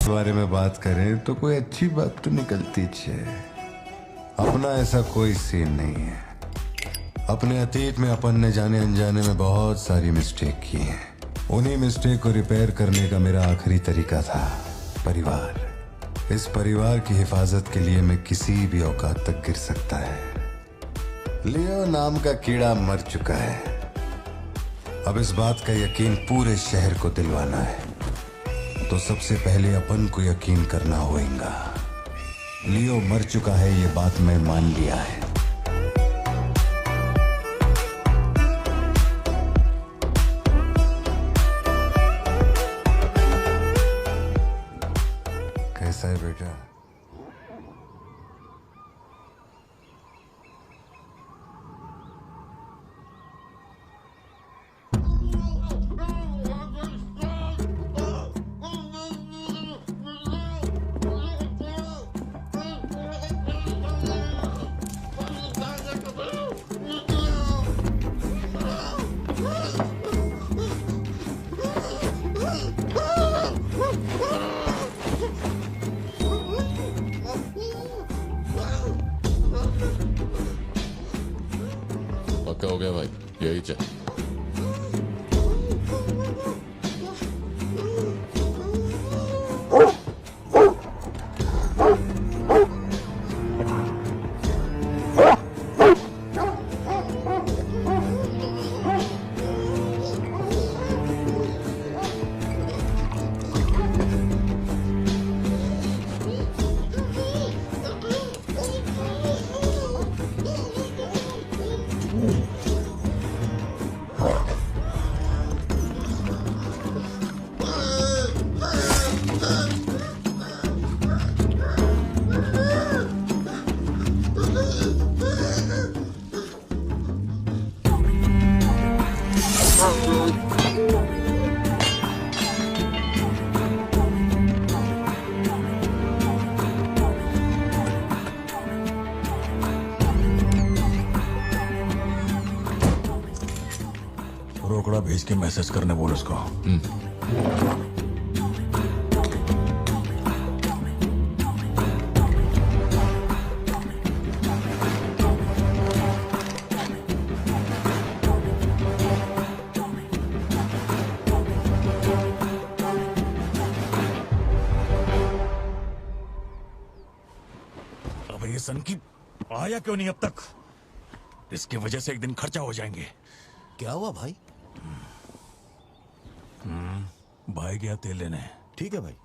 बारे में बात करें तो कोई अच्छी बात तो निकलती है। अपना ऐसा कोई सीन नहीं है। अपने अतीत में अपन ने जाने अनजाने में बहुत सारी मिस्टेक की हैं। उन्हीं मिस्टेक को रिपेयर करने का मेरा आखिरी तरीका था परिवार। इस परिवार की हिफाजत के लिए मैं किसी भी औकात तक गिर सकता है। लियो नाम का कीड़ा मर चुका है। अब इस बात का यकीन पूरे शहर को दिलवाना है, तो सबसे पहले अपन को यकीन करना होगा। लियो मर चुका है, ये बात मैं मान लिया है। कैसा है बेटा? पक्का हो गया भाई, यही चल। रोकड़ा भेज के मैसेज करने बोल उसको। अब ये सन की आया क्यों नहीं अब तक? इसकी वजह से एक दिन खर्चा हो जाएंगे। क्या हुआ भाई? भाई गया तेल लेने। ठीक है भाई।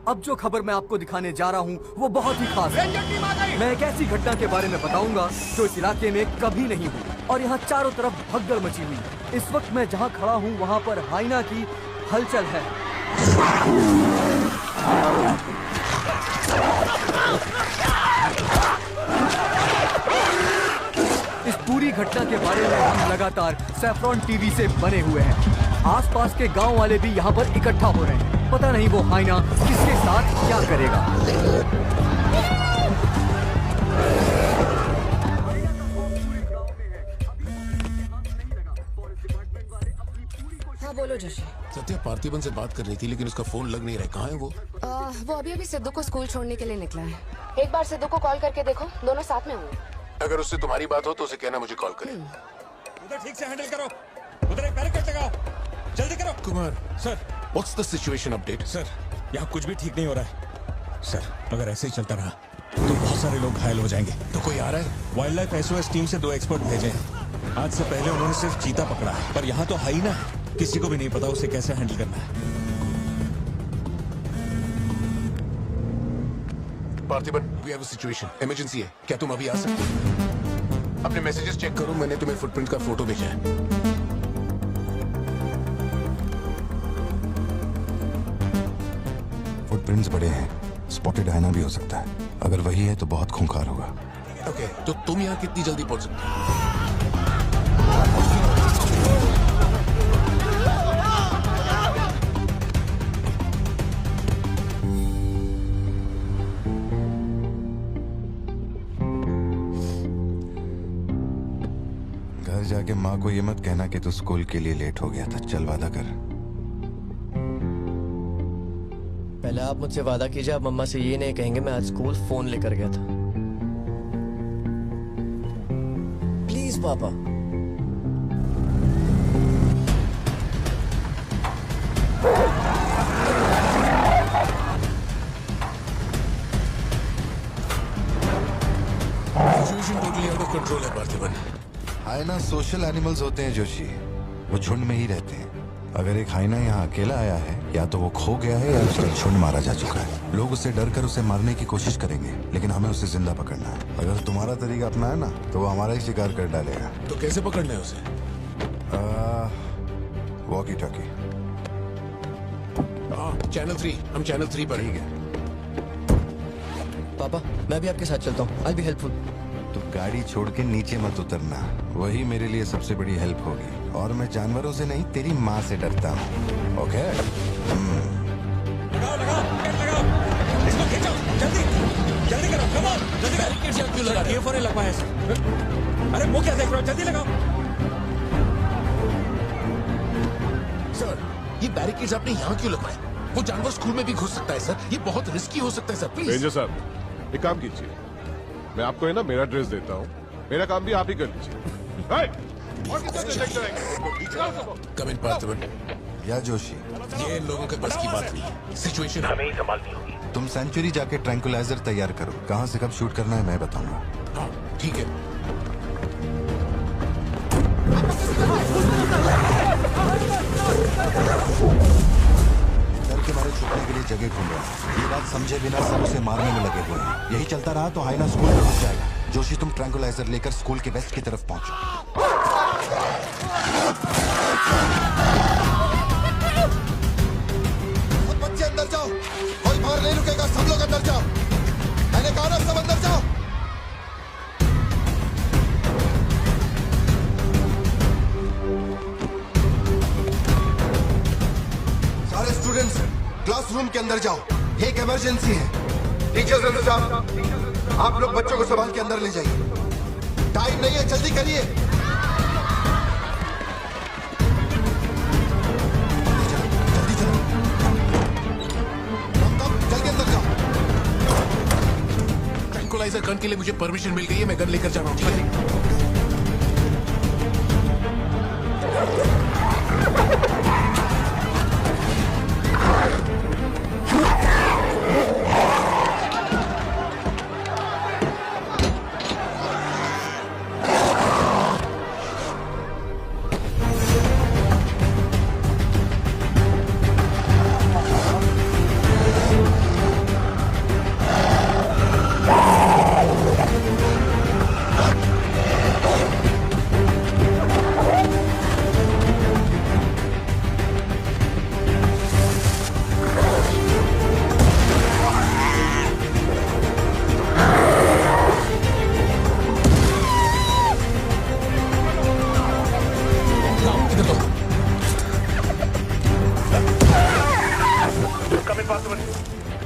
अब जो खबर मैं आपको दिखाने जा रहा हूँ वो बहुत ही खास है। मैं एक ऐसी घटना के बारे में बताऊंगा जो इस इलाके में कभी नहीं हुई और यहाँ चारों तरफ भगदड़ मची हुई। इस वक्त मैं जहाँ खड़ा हूँ वहाँ पर हाइना की हलचल है। इस पूरी घटना के बारे में हम लगातार सैफ्रॉन टीवी से बने हुए हैं। आसपास के गांव वाले भी यहाँ पर इकट्ठा हो रहे हैं। पता नहीं वो हाइना किसके साथ क्या करेगा। हाँ बोलो जोशी। सत्या पार्थिबन से बात कर रही थी लेकिन उसका फोन लग नहीं रहा है। कहाँ है वो? वो अभी सिद्धू को स्कूल छोड़ने के लिए निकला है। एक बार सिद्धू को कॉल करके देखो, दोनों साथ में होंगे। अगर उससे तुम्हारी बात हो तो उसे कहना मुझे कॉल करे। उधर ठीक से हैंडल करो। उधर एक बैरिकेड लगाओ, जल्दी करो। Kumar sir. What's the situation update? Sir यहाँ कुछ भी ठीक नहीं हो रहा है। सर अगर ऐसे ही चलता रहा तो बहुत सारे लोग घायल हो जाएंगे। तो कोई आ रहा है? वाइल्ड लाइफ एसओएस टीम से 2 एक्सपर्ट भेजे हैं। आज से पहले उन्होंने सिर्फ चीता पकड़ा है, पर यहाँ तो हाइना है। किसी को भी नहीं पता उसे कैसे हैंडल करना है। Parthiban, we have a situation, emergency है। क्या तुम अभी आ सकते हो? अपने मैसेजेस चेक करो, मैंने तुम्हें फुटप्रिंट का फोटो भेजा है। फुटप्रिंट्स बड़े हैं, स्पॉटेड हाइना भी हो सकता है। अगर वही है तो बहुत खूंखार होगा। ओके, तो तुम यहाँ कितनी जल्दी पहुंच सकते हो? घर जाके माँ को ये मत कहना कि तू स्कूल के लिए लेट हो गया था। चल वादा कर। पहले आप मुझसे वादा कीजिए, आप मम्मा से ये नहीं कहेंगे मैं आज स्कूल फोन लेकर गया था। प्लीज पापा। Situation totally out of control है पार्थिवन। हाइना सोशल एनिमल्स होते हैं जोशी, वो झुंड में ही रहते हैं। अगर एक हाइना यहाँ अकेला आया है, या तो वो खो गया है या उसका झुंड मारा जा चुका है। लोग उससे डर कर उसे मारने की कोशिश करेंगे, लेकिन हमें उसे जिंदा पकड़ना है। अगर तुम्हारा तरीका अपनाया ना तो वो हमारा ही शिकार कर डालेगा। तो कैसे पकड़ना है उसे? Walkie talkie. हाँ, चैनल 3, हम चैनल 3 पर ठीक हैं। है, पापा मैं भी आपके साथ चलता हूँ, आई बी हेल्पफुल। तो गाड़ी छोड़ के नीचे मत उतरना, वही मेरे लिए सबसे बड़ी हेल्प होगी। और मैं जानवरों से नहीं, तेरी माँ से डरता हूँ। ओके? लगाओ लगाओ गेट लगाओ, इसको खींचो जल्दी जल्दी करो, कम ऑन जल्दी करो। बैरिकेड्स यहाँ क्यों लगा रहे हो? ये लगवाया सर। अरे मुंह क्या देख रहे हो, जल्दी लगाओ। सर, ये बैरिकेड्स आपने यहाँ क्यों लगवाए? वो जानवर स्कूल में भी घुस सकता है सर, ये बहुत रिस्की हो सकता है सर, प्लीज। रेंजर साहब एक काम कीजिए, मैं आपको है ना मेरा ड्रेस देता हूँ, मेरा काम भी आप ही कर लीजिए। कम इन पार्थिवन। या जोशी, ये इन लोगों के बस की बात नहीं है। सिचुएशन हमें ही संभालनी होगी। तुम सेंचुरी जाके ट्रैंकुलाइजर तैयार करो। कहाँ से कब शूट करना है मैं बताऊंगा। हाँ, ठीक है। डर के मारे छुपने के लिए जगह ढूंढ रहा है। ये बात समझे बिना सब उसे मारने में लगे हुए हैं। यही चलता रहा तो हाइना स्कूल में घुस जाएगा। जोशी तुम ट्रैंकुलाइजर लेकर स्कूल के वेस्ट की तरफ पहुंचो। बच्चे अंदर जाओ, कोई बाहर नहीं रुकेगा, सब लोग अंदर जाओ। मैंने कहा ना सब अंदर जाओ। सारे स्टूडेंट्स क्लासरूम के अंदर जाओ, एक इमरजेंसी है। टीचर्स अंदर जाओ, आप लोग बच्चों को संभाल के अंदर ले जाइए। टाइम नहीं है, जल्दी करिए। जल्दी चलो, जल्दी अंदर जाओ। ट्रैंकुलाइजर गन के लिए मुझे परमिशन मिल गई है, मैं गन लेकर जा रहा हूँ, ठीक है?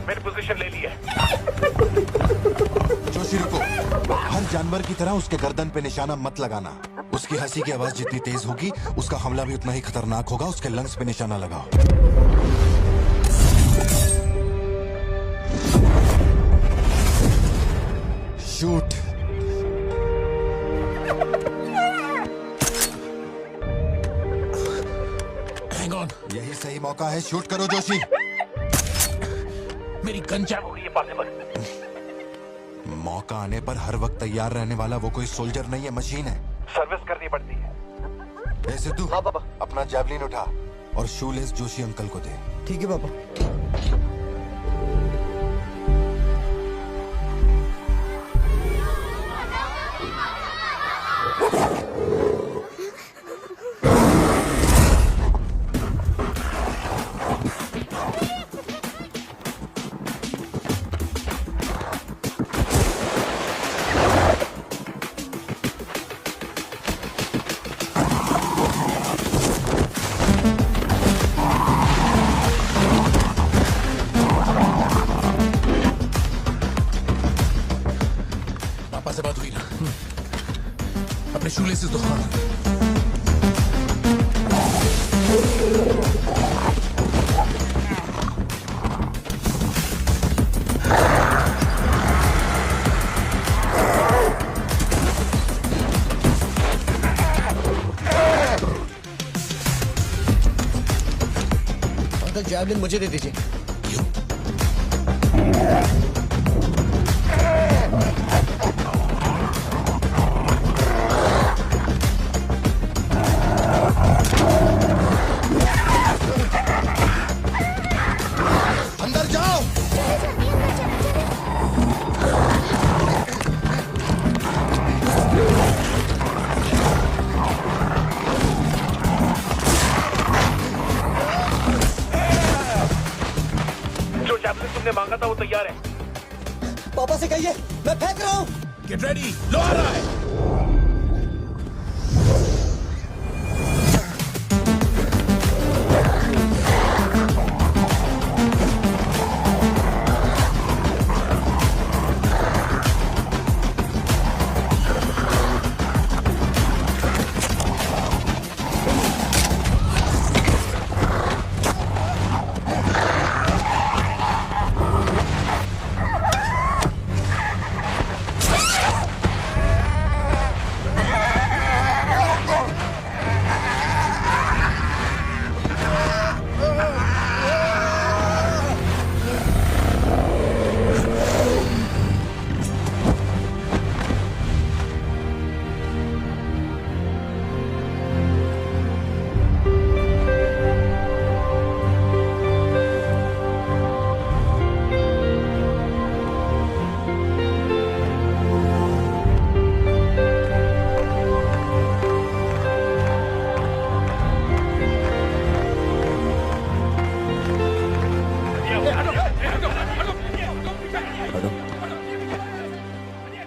मैंने पोजीशन ले ली है। जोशी रुको, हर जानवर की तरह उसके गर्दन पे निशाना मत लगाना। उसकी हंसी की आवाज जितनी तेज होगी, उसका हमला भी उतना ही खतरनाक होगा। उसके लंग्स पे निशाना लगाओ। शूट। हैंग ऑन, यही सही मौका है, शूट करो जोशी। मेरी गन जैम हो गई है पार्थिवन। मौका आने पर हर वक्त तैयार रहने वाला वो कोई सोल्जर नहीं है, मशीन है। सर्विस करनी पड़ती है। ए सिद्धू, हाँ पापा। अपना जैवलिन उठा और शूलेस जोशी अंकल को दे। ठीक है पापा। से बात हुई ना? अपने शूलेसेस दिखाओ। अंकल जैवलिन मुझे दे दीजिए। अंदर जाओ। जो जैवलिन तुमने मांगा था वो तैयार है। पापा से कहिए मैं फेंक रहा हूँ। गेट रेडी, लो आ रहा है।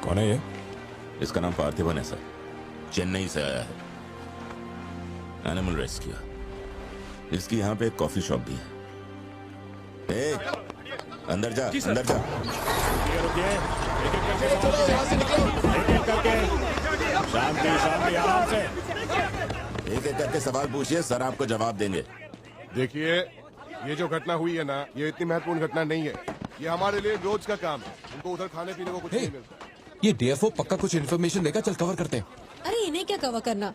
कौन है ये? इसका नाम पार्थिवन है सर, चेन्नई से आया है, एनिमल रेस्क्यू। इसकी यहाँ पे एक कॉफी शॉप भी है। अंदर जा, अंदर जा। शांति शांति, आराम से। एक एक करके सवाल पूछिए, सर आपको जवाब देंगे। देखिए, ये जो घटना हुई है ना, ये इतनी महत्वपूर्ण घटना नहीं है। ये हमारे लिए रोज का काम है। उनको उधर खाने पीने को कुछ नहीं मिलता। ये डीएफओ पक्का कुछ इन्फॉर्मेशन देगा, चल कवर करते हैं। अरे इन्हें क्या कवर करना,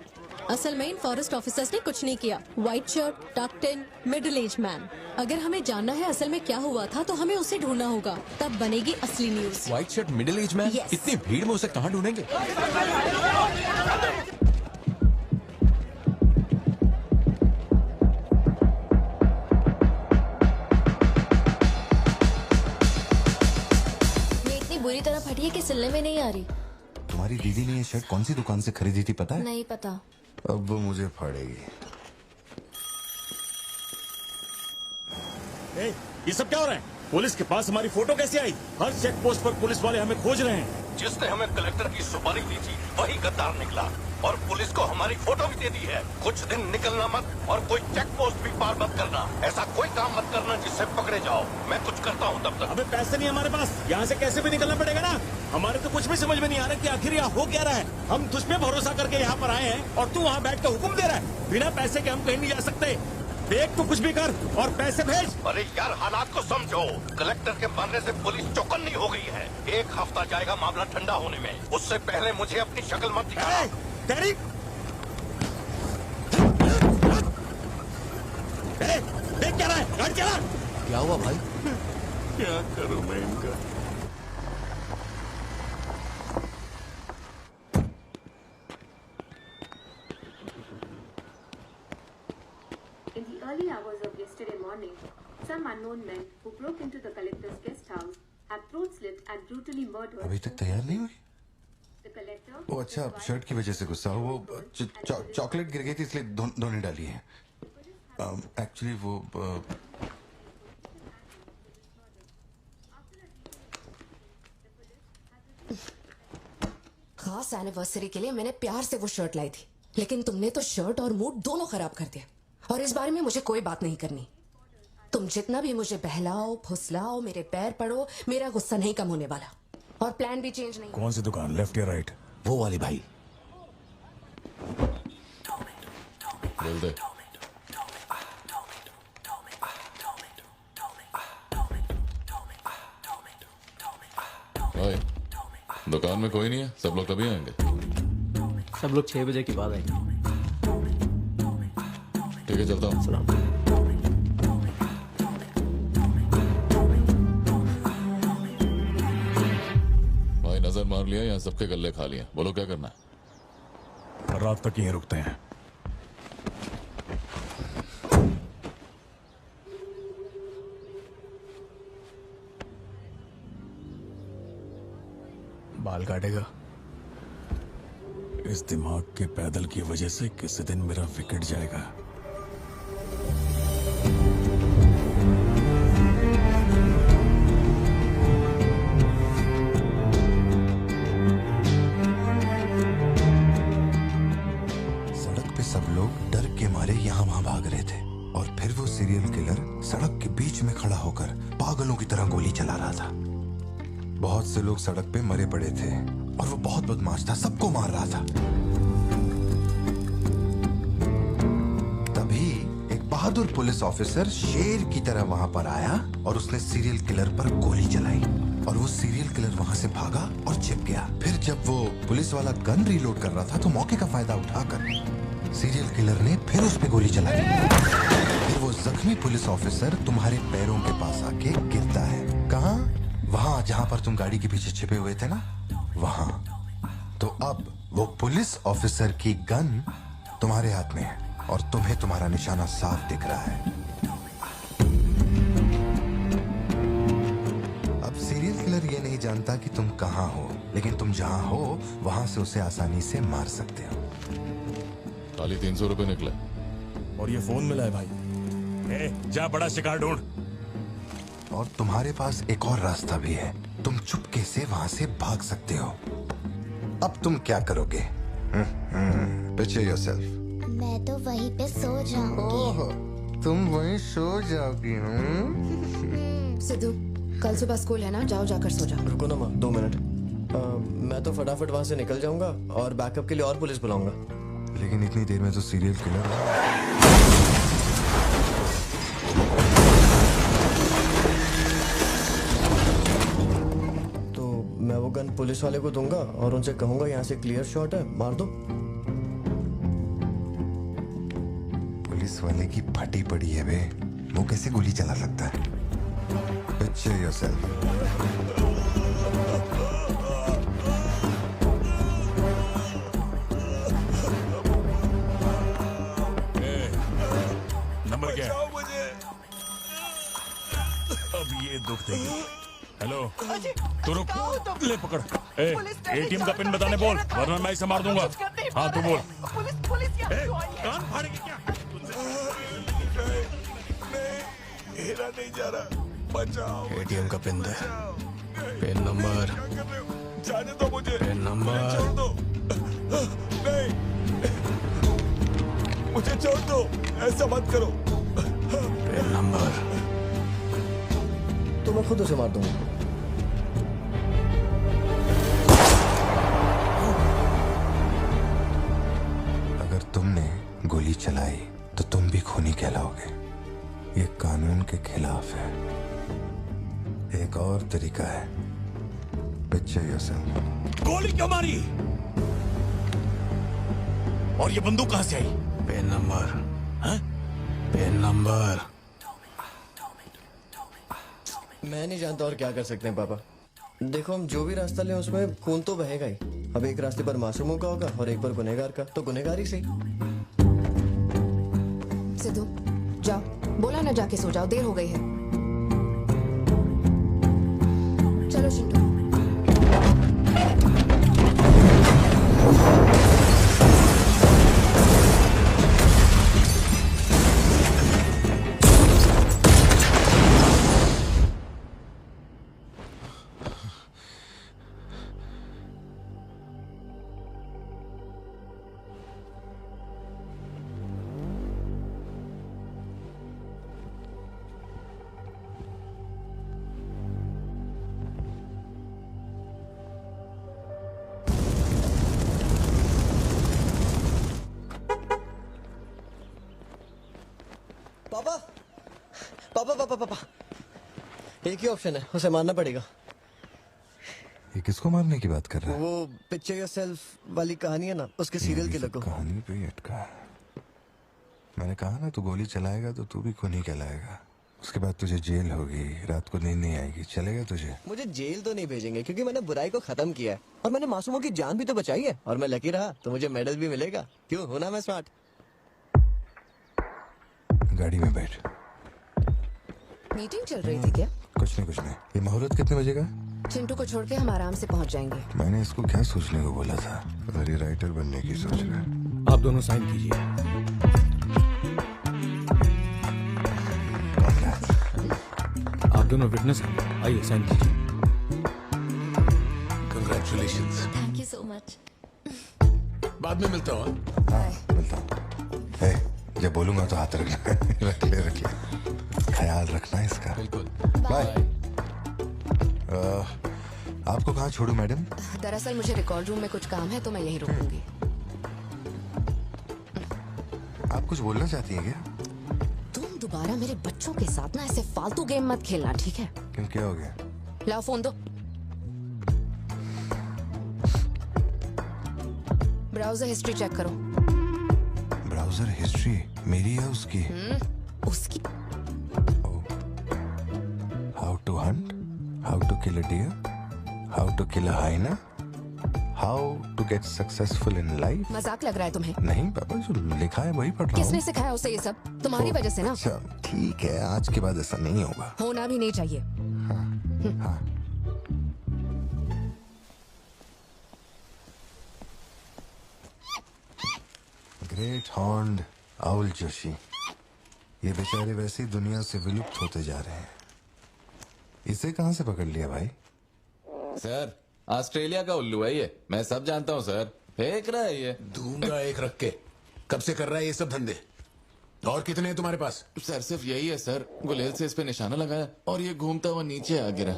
असल में इन फॉरेस्ट ऑफिसर्स ने कुछ नहीं किया। व्हाइट शर्ट, टक्ड इन, मिडिल एज मैन। अगर हमें जानना है असल में क्या हुआ था तो हमें उसे ढूंढना होगा, तब बनेगी असली news. White shirt, middle age man, Yes. इतनी भीड़ में उसे कहाँ ढूंढेंगे? ये इतनी बुरी तरह फटी है कि सिलने में नहीं आ रही। तुम्हारी दीदी ने ये शर्ट कौन सी दुकान से खरीदी थी पता है? नहीं पता। अब वो मुझे फाड़ेगी। ये सब क्या हो रहा है? पुलिस के पास हमारी फोटो कैसे आई? हर चेक पोस्ट पर पुलिस वाले हमें खोज रहे हैं। जिसने हमें कलेक्टर की सुपारी दी थी वही गद्दार निकला और पुलिस को हमारी फोटो भी दे दी है। कुछ दिन निकलना मत और कोई चेक पोस्ट भी पार मत करना। ऐसा कोई काम मत करना जिससे पकड़े जाओ। मैं कुछ करता हूँ तब तक। अबे पैसे नहीं हमारे पास, यहाँ से कैसे भी निकलना पड़ेगा ना। हमारे तो कुछ भी समझ में नहीं आ रहा कि आखिर यहाँ हो क्या रहा है। हम तुझ पे भरोसा करके यहाँ पर आए हैं और तू वहाँ बैठ के हुक्म दे रहा है। बिना पैसे के हम कहीं नहीं जा सकते। देख, तू कुछ भी कर और पैसे भेज। अरे यार, हालात को समझो। कलेक्टर के मरने से पुलिस चौकन्नी हो गई है। 1 हफ्ता जाएगा मामला ठंडा होने में। उससे पहले मुझे अपनी शक्ल मत दिखाना। तेरी देख क्या रहा है? गाड़ी चला। क्या हुआ भाई? क्या करूं मैं इनका? In the early hours of yesterday morning, some unknown men who broke into the collector's guest house have throat slit and brutally murdered. अभी तक तैयार नहीं हुई? The collector. वो अच्छा, शर्ट की वजह से गुस्सा हो। वो चॉकलेट गिर गई थी इसलिए धोने डाली है। एक्चुअली वो खास एनिवर्सरी के लिए मैंने प्यार से वो शर्ट लाई थी, लेकिन तुमने तो शर्ट और मूड दोनों खराब कर दिया। और इस बारे में मुझे कोई बात नहीं करनी। तुम जितना भी मुझे बहलाओ फुसलाओ, मेरे पैर पड़ो, मेरा गुस्सा नहीं कम होने वाला। और प्लान भी चेंज नहीं। कौन सी दुकान, लेफ्ट या राइट? वो वाली भाई। बोल दे। ओए, दुकान में कोई नहीं है, सब लोग तभी आएंगे। सब लोग 6 बजे के बाद आएंगे। ठीक है, चलता हूँ। सलाम। भाई नजर मार लिया, यहाँ सबके गल्ले खा लिया। बोलो क्या करना है? रात तक यहीं रुकते हैं। बाल काटेगा? इस दिमाग के पैदल की वजह से किसी दिन मेरा विकेट जाएगा। सड़क पे सब लोग डर के मारे यहाँ वहाँ भाग रहे थे और फिर वो सीरियल किलर सड़क के बीच में खड़ा होकर पागलों की तरह गोली चला रहा था। बहुत से लोग सड़क पे मरे पड़े थे और वो बहुत बदमाश था, सबको मार रहा था। तभी एक बहादुर पुलिस ऑफिसर शेर की तरह वहां पर आया और उसने सीरियल किलर पर गोली चलाई और वो सीरियल किलर वहां से भागा और छिप गया। फिर जब वो पुलिस वाला गन रीलोड कर रहा था तो मौके का फायदा उठाकर सीरियल किलर ने फिर उस पे गोली चलाई। फिर वो जख्मी पुलिस ऑफिसर तुम्हारे पैरों के पास आके गिरता है। कहाँ? वहां जहां पर तुम गाड़ी के पीछे छिपे हुए थे ना, वहां। तो अब वो पुलिस ऑफिसर की गन तुम्हारे हाथ में है और तुम्हें तुम्हारा निशाना साफ दिख रहा है। अब सीरियल किलर ये नहीं जानता कि तुम कहां हो, लेकिन तुम जहां हो वहां से उसे आसानी से मार सकते हो। खाली 300 रुपए निकले और ये फोन मिला है भाई। जा बड़ा शिकार ढूंढ। और तुम्हारे पास एक और रास्ता भी है, तुम चुपके से वहां से भाग सकते हो। अब तुम क्या करोगे? Picture yourself. मैं तो वहीं पे सो जाऊंगी। ओह, तुम वहीं सो जाओगी? सिद्धू, कल सुबह स्कूल है ना, जाओ जाकर सो जाओ। रुको ना माँ, 2 मिनट। मैं तो फटाफट वहां से निकल जाऊंगा और बैकअप के लिए और पुलिस बुलाऊंगा। लेकिन इतनी देर में तो सीरियल किलर मैं वो गन पुलिस वाले को दूंगा और उनसे कहूंगा यहाँ से क्लियर शॉट है, मार दो। पुलिस वाले की फटी पड़ी है बे, वो कैसे गोली चला सकता है? Picture yourself. नंबर क्या है? अब ये दुख देगी। हेलो, तू रुक, ले पकड़। एटीएम का पिन बताने बोल, वरना मैं इसे मार दूंगा। हाँ तू बोल। कान फाड़ेगी क्या? मेरा नहीं जा रहा, बचाओ। एटीएम का पिन दे। Pin number. जाने दो मुझे। Pin number. छोड़ दो। नहीं, मुझे छोड़ दो, ऐसा मत करो। Pin number. तो मैं खुद उसे मार दूंगा। अगर तुमने गोली चलाई तो तुम भी खूनी कहलाओगे। ये कानून के खिलाफ है। एक और तरीका है। Picture yourself. गोली क्यों मारी? और ये बंदूक कहां से आई? Pen number. हाँ? Pen number. मैं नहीं जानता और क्या कर सकते हैं पापा। देखो, हम जो भी रास्ता लें उसमें खून तो बहेगा ही। अब एक रास्ते पर मासूमों का होगा और एक पर गुनहगार का, तो गुनहगार ही सही। सिद्धू, जाओ, बोला ना जाके सो जाओ, देर हो गई है। चलो शिंटू। पापा पापा पापा, एक ही ऑप्शन है, उसे मारना पड़ेगा। ये किसको मारने की बात कर रहा है? वो पिक्चर योरसेल्फ वाली कहानी है ना, उसके सीरियल किलर को। कहानी पे ही अटका है। मैंने कहा ना, तू गोली चलाएगा तो तू भी खूनी कहलाएगा। उसके बाद तुझे जेल होगी, रात को नींद नहीं आएगी। चलेगा तुझे? मुझे जेल तो नहीं भेजेंगे क्योंकि मैंने बुराई को खत्म किया है और मैंने मासूमों की जान भी तो बचाई है, और मैं लकी रहा तो मुझे मेडल भी मिलेगा। क्यों, होना मैं स्मार्ट। गाड़ी में बैठ। मीटिंग चल रही थी क्या? कुछ नहीं। ये मुहूर्त कितने बजे का? चिंटू को छोड़ के हम आराम से पहुंच जाएंगे। मैंने इसको क्या सोचने को बोला था? मेरी राइटर बनने की सोच रहा है। आप दोनों साइन कीजिए। आप दोनों विटनेस हैं, आइए साइन कीजिए। Congratulations. Thank you so much. बाद में मिलता हूँ। हाँ, मिलता हूँ। जब बोलूंगा तो हाथ रखना। रख ले। ख्याल रखना इसका। बिल्कुल। बाय। आपको कहाँ छोड़ूं मैडम? दरअसल मुझे रिकॉर्ड रूम में कुछ काम है तो मैं यहीं रुकूंगी। आप कुछ बोलना चाहती हैं क्या? तुम दोबारा मेरे बच्चों के साथ ना ऐसे फालतू गेम मत खेलना, ठीक है? क्यों, क्या हो गया? लाओ फोन दो। ब्राउजर हिस्ट्री चेक करो। ब्राउजर हिस्ट्री मेरी है उसकी? उसकी? How to hunt, how to kill a deer, how to kill a hyena, how to get successful in life. मजाक लग रहा है तुम्हें? नहीं पापा, जो लिखा है वही पढ़ रहा हूँ। किसने सिखाया उसे ये सब? तुम्हारी वजह से ना। अच्छा ठीक है, आज के बाद ऐसा नहीं होगा। होना भी नहीं चाहिए। हाँ। ग्रेट हॉर्न्ड आउल जोशी, ये बेचारे वैसे ही दुनिया से विलुप्त होते जा रहे हैं। इसे कहाँ से पकड़ लिया भाई? सर, ऑस्ट्रेलिया का उल्लू है ये, मैं सब जानता हूँ सर। फेंक रहा है ये। दूंगा एक रख के। कब से कर रहा है ये सब धंधे? और कितने हैं तुम्हारे पास? सर सिर्फ यही है सर, गुलेल से इस पे निशाना लगाया और ये घूमता हुआ नीचे आ गिरा।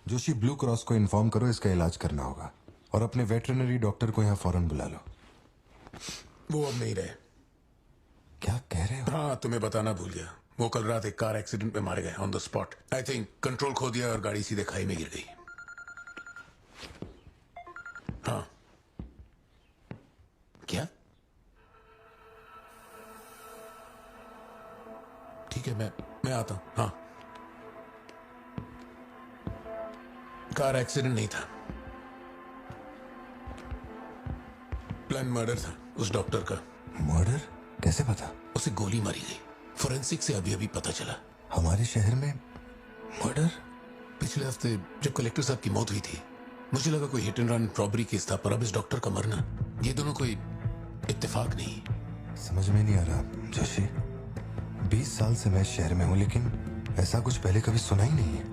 जोशी, ब्लू क्रॉस को इन्फॉर्म करो, इसका इलाज करना होगा। और अपने वेटरनरी डॉक्टर को यहाँ फौरन बुला लो। वो अब नहीं रहे। क्या कह रहे हो? हाँ, तुम्हें बताना भूल गया। वो कल रात एक कार एक्सीडेंट में मारे गए on the spot. I think control खो दिया और गाड़ी सीधे खाई में गिर गई। हाँ। क्या? ठीक है, मैं आता हूं। हाँ, कार एक्सीडेंट नहीं था, प्लान मर्डर था उस डॉक्टर का। मर्डर? कैसे पता? उसे गोली मारी गई। फोरेंसिक से अभी अभी पता चला। हमारे शहर में मर्डर? पिछले हफ्ते जब कलेक्टर साहब की मौत हुई थी, मुझे लगा कोई hit and run robbery case था, पर अब इस डॉक्टर का मरना, ये दोनों कोई इत्तेफाक नहीं। समझ में नहीं आ रहा जोशी। 20 साल से मैं इस शहर में हूँ, लेकिन ऐसा कुछ पहले कभी सुना ही नहीं है।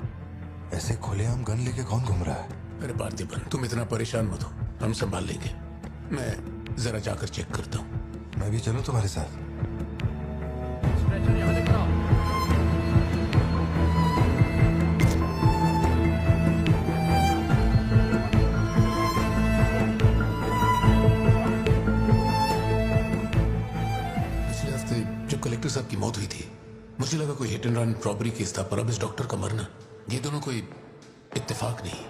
ऐसे खुलेआम गन लेके कौन घूम रहा है? अरे पार्थिबन, तुम इतना परेशान मत हो, हम संभाल लेंगे। मैं जरा जाकर चेक करता हूँ। मैं भी चलूं तुम्हारे साथ? पिछले हफ्ते जब कलेक्टर साहब की मौत हुई थी, मुझे लगा कोई hit and run robbery case था, पर अब इस डॉक्टर का मरना, ये दोनों कोई इत्तेफाक नहीं।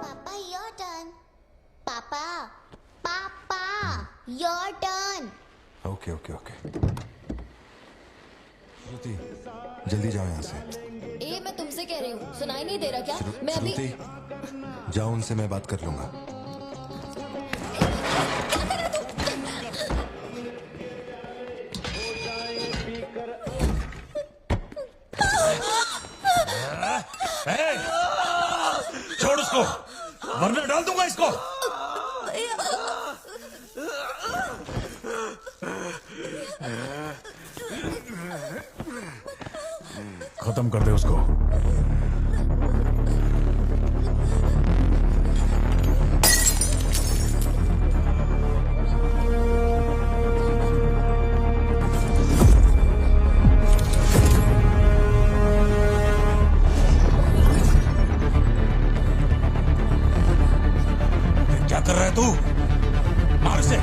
पापा योर टर्न। पापा पापा your turn. Okay okay okay. Shruti, जल्दी जाओ यहाँ से। ए, मैं तुमसे कह रही हूँ, सुनाई नहीं दे रहा क्या? मैं अभी श्रुति, जाओ, उनसे मैं बात कर लूंगा। छोड़ उसको, वरना डाल दूंगा इसको। खत्म कर दे उसको। है तू? मार से।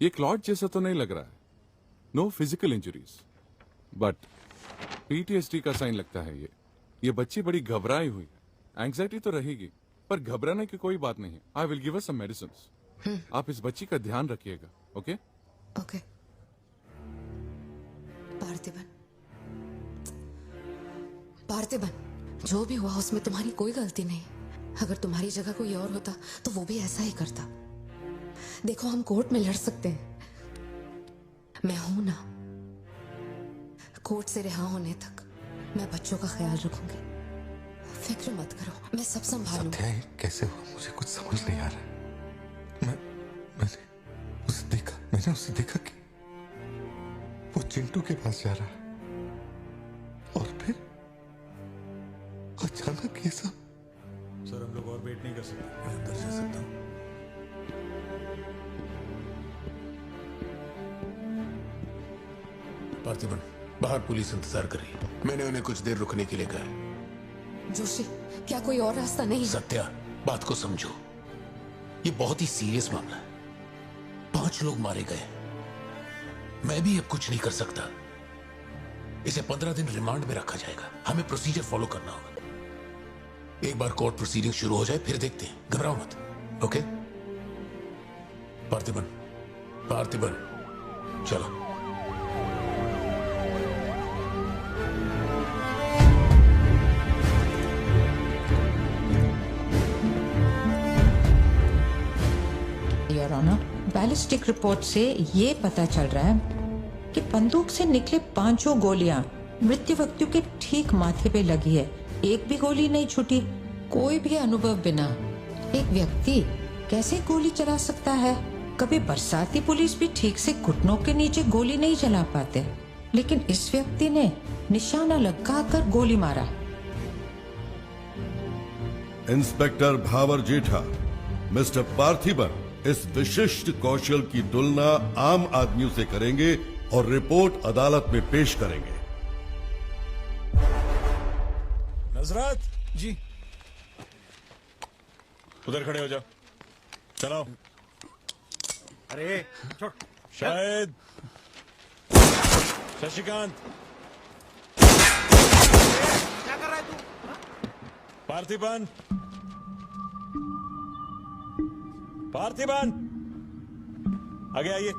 ये क्लॉट जैसा तो नहीं लग रहा है। No physical injuries, but PTSD का साइन लगता है ये बच्ची बड़ी घबराई हुई है। एंग्जाइटी तो रहेगी, पर घबराने की कोई बात नहीं है। I will give her some medicine. आप इस बच्ची का ध्यान रखिएगा, ओके? ओके। पार्थिबन, पार्थिबन, जो भी हुआ उसमें तुम्हारी कोई गलती नहीं। अगर तुम्हारी जगह कोई और होता तो वो भी ऐसा ही करता। देखो, हम कोर्ट में लड़ सकते हैं, मैं हूं ना। कोर्ट से रिहा होने तक मैं बच्चों का ख्याल रखूंगी। फिक्र मत करो, मैं सब संभालूंगी। सत्या, ये कैसे हुआ? मुझे कुछ समझ नहीं आ रहा। मैंने उसे देखा कि वो चिंटू के पास जा रहा है और फिर अचानक ये सब। सर, हम लोग और वेट नहीं कर सकते। मैं अंदर जा सकता हूँ? पार्थिबन, बाहर पुलिस इंतजार कर रही है। मैंने उन्हें कुछ देर रुकने के लिए कहा है। जोशी, क्या कोई और रास्ता नहीं? सत्या, बात को समझो। ये बहुत ही सीरियस मामला है। 5 लोग मारे गए। मैं भी अब कुछ नहीं कर सकता। इसे 15 दिन रिमांड में रखा जाएगा। हमें प्रोसीजर फॉलो करना होगा। एक बार कोर्ट प्रोसीडिंग शुरू हो जाए फिर देखते हैं। घबराओ मत, ओके? पार्थिबन, पार्थिबन, चलो। योर ऑनर, बैलिस्टिक रिपोर्ट से ये पता चल रहा है कि बंदूक से निकले 5 गोलियां मृत्यु व्यक्ति के ठीक माथे पे लगी है। एक भी गोली नहीं छूटी। कोई भी अनुभव बिना एक व्यक्ति कैसे गोली चला सकता है? कभी बरसाती पुलिस भी ठीक से घुटनों के नीचे गोली नहीं चला पाते, लेकिन इस व्यक्ति ने निशाना लगाकर गोली मारा। इंस्पेक्टर भावर जेठा, मिस्टर पार्थिबन इस विशिष्ट कौशल की तुलना आम आदमियों से करेंगे और रिपोर्ट अदालत में पेश करेंगे। नजरत जी, उधर खड़े हो जाओ। चलो। अरे शायद शशिकांत, क्या कर रहा है तू? पार्थिबन, पार्थिबन, आगे आइए।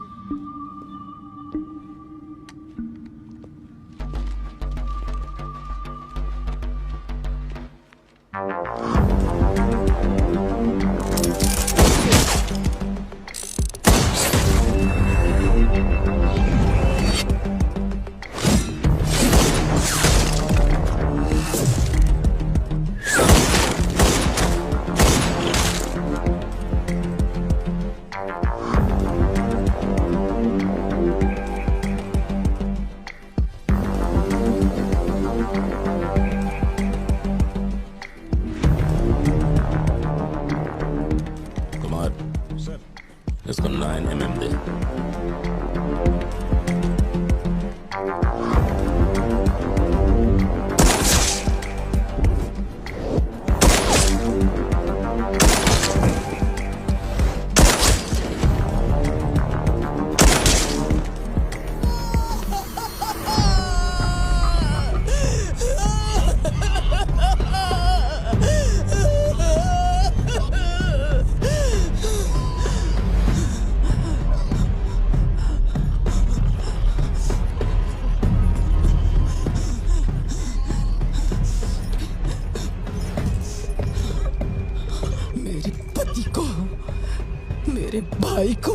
भाई को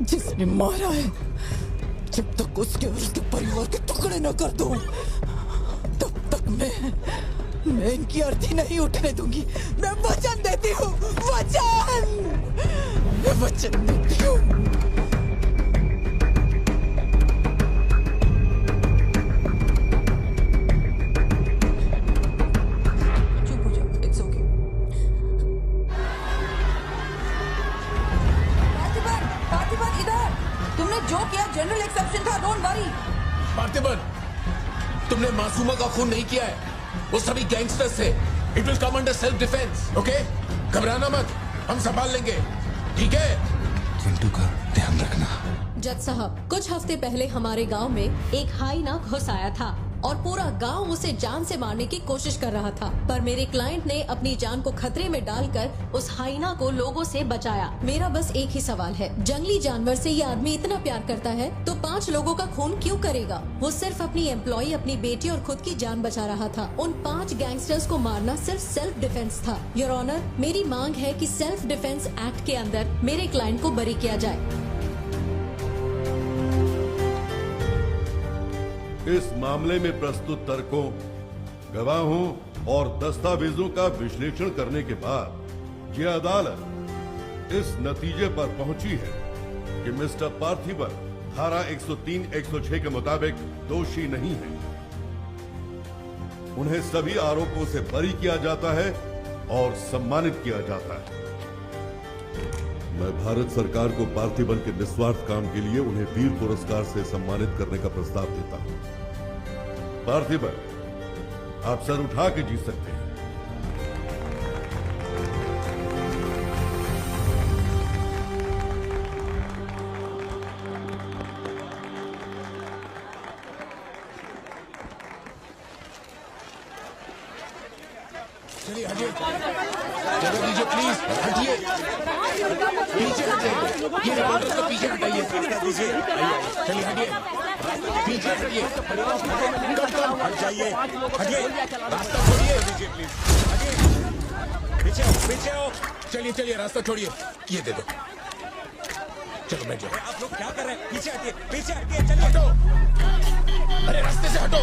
जिसने मारा है, जब तक उसके और उसके परिवार के टुकड़े न कर दूं, तब तक मैं इनकी अर्थी नहीं उठने दूंगी। मैं वचन देती हूँ, मैं वचन देती हूँ। जो किया जनरल एक्सेप्शन था, डोंट वरी। पार्थिबन, तुमने मासूमा का खून नहीं किया है, वो सभी गैंगस्टर्स थे। It will come under self defence, okay? घबराना मत, हम संभाल लेंगे, ठीक है? चिंटू का ध्यान रखना। जज साहब, कुछ हफ्ते पहले हमारे गांव में एक हाइना घुस आया था और पूरा गांव उसे जान से मारने की कोशिश कर रहा था, पर मेरे क्लाइंट ने अपनी जान को खतरे में डालकर उस हाइना को लोगों से बचाया। मेरा बस एक ही सवाल है, जंगली जानवर से ये आदमी इतना प्यार करता है तो 5 लोगों का खून क्यों करेगा? वो सिर्फ अपनी एम्प्लॉय, अपनी बेटी और खुद की जान बचा रहा था। उन 5 गैंगस्टर्स को मारना सिर्फ सेल्फ डिफेंस था। योर ऑनर, मेरी मांग है कि सेल्फ डिफेंस एक्ट के अंदर मेरे क्लाइंट को बरी किया जाए। इस मामले में प्रस्तुत तर्कों, गवाहों और दस्तावेजों का विश्लेषण करने के बाद यह अदालत इस नतीजे पर पहुंची है कि मिस्टर पार्थिबन धारा 103-106 के मुताबिक दोषी नहीं है। उन्हें सभी आरोपों से बरी किया जाता है और सम्मानित किया जाता है। मैं भारत सरकार को पार्थिबन के निस्वार्थ काम के लिए उन्हें वीर पुरस्कार से सम्मानित करने का प्रस्ताव देता हूं। पार्थिबन, आप सर उठा के जीत सकते हैं। चलिए हटिए, जगह दीजिए प्लीज, हटिए, पीछे हटिए, ये रिपोर्टर को पीछे हटाइए, चलिए हटिए, पीछे हटिए, हट जाइए, हटिए, रास्ता छोड़िए, दीजिए प्लीज, हटिए, पीछे आओ, चलिए रास्ता छोड़िए, ये दे दो, चलो बैठ जाओ। आप लोग क्या कर रहे हैं? पीछे हटिए, चलिए। हटो, अरे रास्ते से हटो।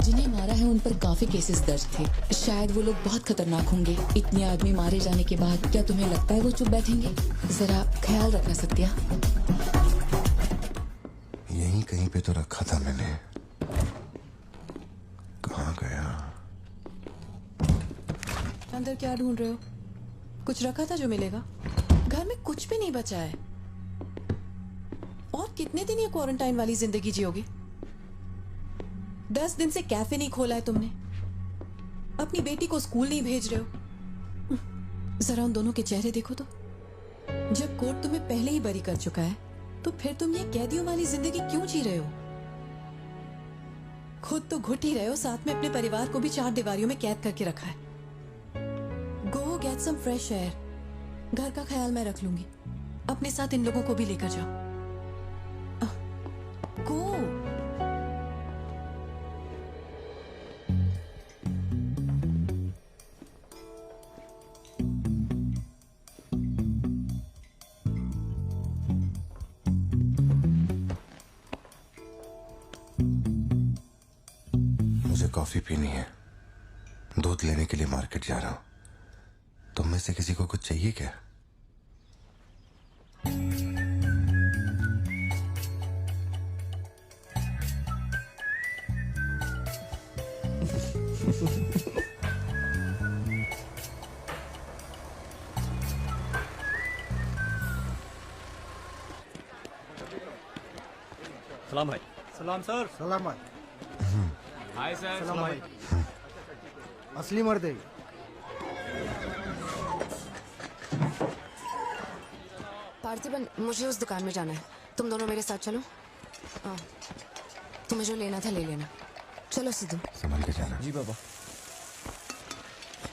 जिन्हें मारा है उन पर काफी केसेस दर्ज थे। शायद वो लोग बहुत खतरनाक होंगे। इतने आदमी मारे जाने के बाद क्या तुम्हें लगता है वो चुप बैठेंगे? जरा ख्याल रखना सत्या। यहीं कहीं पे तो रखा था मैंने, कहाँ गया? अंदर क्या ढूंढ रहे हो? कुछ रखा था जो मिलेगा? घर में कुछ भी नहीं बचा है। और कितने दिन ये क्वारंटाइन वाली जिंदगी जियोगे? 10 दिन से कैफे नहीं खोला है तुमने, अपनी बेटी को स्कूल नहीं भेज रहे हो। जरा उन दोनों के चेहरे देखो तो। जब कोर्ट तुम्हें पहले ही बरी कर चुका है तो फिर तुम ये कैदियों वाली जिंदगी क्यों जी रहे हो? खुद तो घुट ही रहे हो, साथ में अपने परिवार को भी 4 दीवारियों में कैद करके रखा है। Go get some fresh air. घर का ख्याल मैं रख लूंगी। अपने साथ इन लोगों को भी लेकर जाओ। गो। मुझे कॉफी पीनी है, दूध लेने के लिए मार्केट जा रहा हूं। तुम में से किसी को कुछ चाहिए क्या? सलाम भाई। सलाम सर। सलाम भाई। Hi sir. सलाम भाई। असली मर्द है। पार्थिबन, मुझे उस दुकान में जाना है, तुम दोनों मेरे साथ चलो। तुम्हें जो लेना था ले लेना। चलो सिद्धू। संभल के जाना। जी बाबा।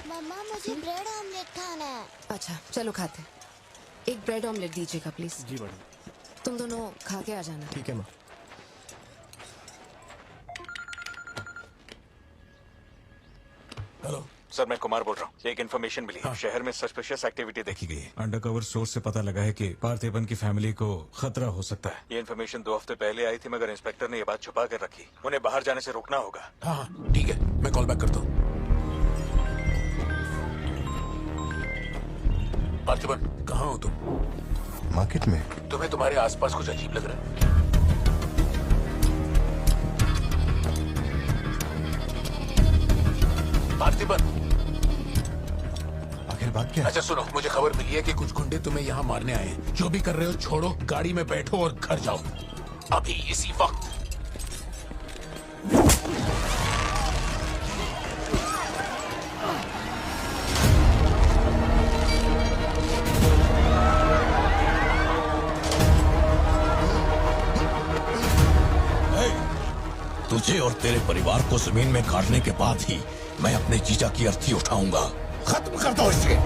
मम्मा मुझे ब्रेड ऑमलेट खाना है। अच्छा चलो खाते। एक ब्रेड ऑमलेट दीजिएगा प्लीज। जी मैडम। तुम दोनों खा के आ जाना। ठीक है माँ। सर मैं कुमार बोल रहा हूँ। एक इन्फॉर्मेशन मिली है। शहर में सस्पिशियस एक्टिविटी देखी गई है। अंडरकवर सोर्स से पता लगा है कि पार्थिबन की फैमिली को खतरा हो सकता है। ये इन्फॉर्मेशन 2 हफ्ते पहले आई थी, मगर इंस्पेक्टर ने ये बात छुपा कर रखी। उन्हें बाहर जाने से रोकना होगा। हाँ ठीक है, मैं कॉल बैक करता हूँ। पार्थिबन कहाँ हो तुम? मार्केट में। तुम्हें तुम्हारे आसपास कुछ अजीब लग रहा है? पार्थिबन आखिर बात क्या है? अच्छा सुनो, मुझे खबर मिली है कि कुछ गुंडे तुम्हें यहाँ मारने आए हैं। जो भी कर रहे हो छोड़ो, गाड़ी में बैठो और घर जाओ अभी इसी वक्त। तुझे और तेरे परिवार को जमीन में गाड़ने के बाद ही मैं अपने जीजा की अर्थी उठाऊंगा। खत्म कर दो इसे।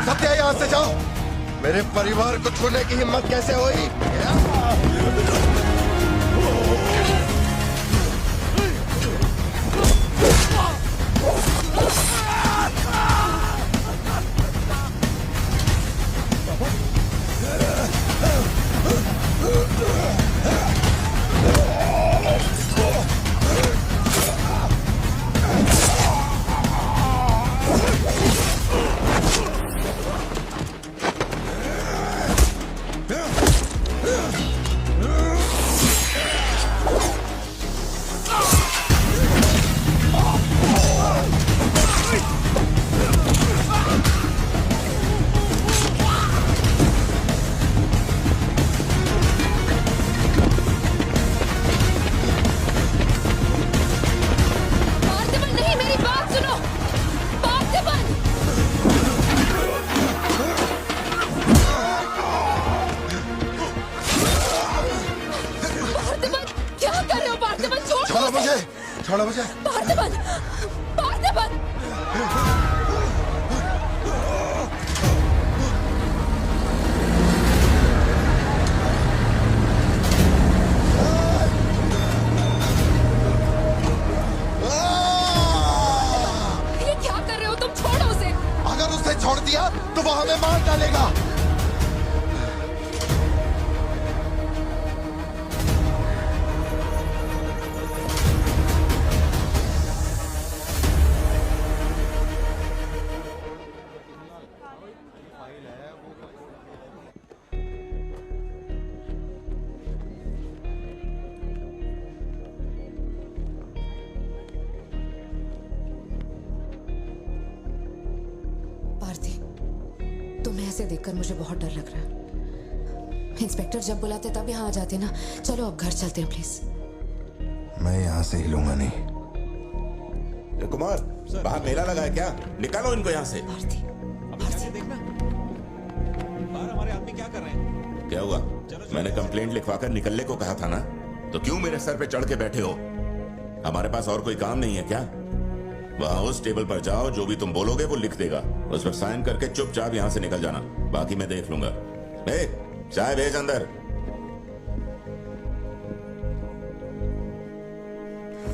सत्या, यहाँ से जाओ। मेरे परिवार को छूने की हिम्मत कैसे हुई? छोड़ो मुझे। पार्थिबन, पार्थिबन। ये क्या कर रहे हो तुम? छोड़ो उसे। अगर उसे छोड़ दिया तो वो हमें मार डालेगा। भारती, तुम्हें ऐसे देखकर मुझे बहुत डर लग रहा है। इंस्पेक्टर जब बुलाते तब यहाँ आ जाते ना। चलो अब घर चलते हैं प्लीज। मैं यहाँ से हिलूंगा नहीं। कुमार, बाहर मेला लगा है क्या? निकालो इनको यहाँ से। देखना बाहर हमारे आदमी क्या कर रहे हैं। क्या हुआ? मैंने कंप्लेंट लिखवाकर निकलने को कहा था ना, तो क्यों मेरे सर पे चढ़ के बैठे हो? हमारे पास और कोई काम नहीं है क्या? वहां उस टेबल पर जाओ, जो भी तुम बोलोगे वो लिख देगा, उस पर साइन करके चुपचाप यहाँ से निकल जाना, बाकी मैं देख लूंगा। चाय भेज अंदर।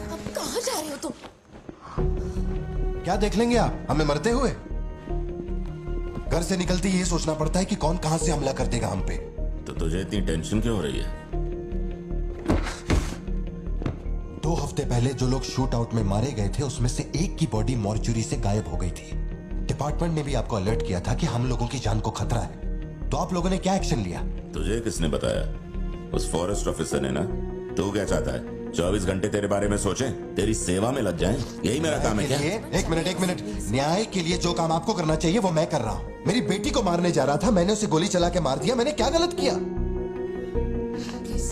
अब कहाँ जा रहे हो तुम? क्या देख लेंगे आप हमें मरते हुए? घर से निकलते ये सोचना पड़ता है कि कौन कहां से हमला कर देगा हम पे। तो तुझे इतनी टेंशन क्यों हो रही है? 2 हफ्ते पहले जो लोग शूट आउट में मारे गए थे, उसमें से एक की बॉडी मॉर्चुरी से गायब हो गई थी। डिपार्टमेंट ने भी आपको अलर्ट किया था कि हम लोगों की जान को खतरा है, तो आप लोगों ने क्या एक्शन लिया? तुझे किसने बताया? उस फॉरेस्ट ऑफिसर ने ना। तू क्या चाहता है? 24 घंटे तेरे बारे में सोचें, तेरी सेवा में लग जाएं? यही मेरा काम है क्या? एक मिनट। न्याय के लिए जो काम आपको करना चाहिए वो मैं कर रहा हूँ। मेरी बेटी को मारने जा रहा था, मैंने उसे गोली चला के मार दिया। मैंने क्या गलत किया? प्लीज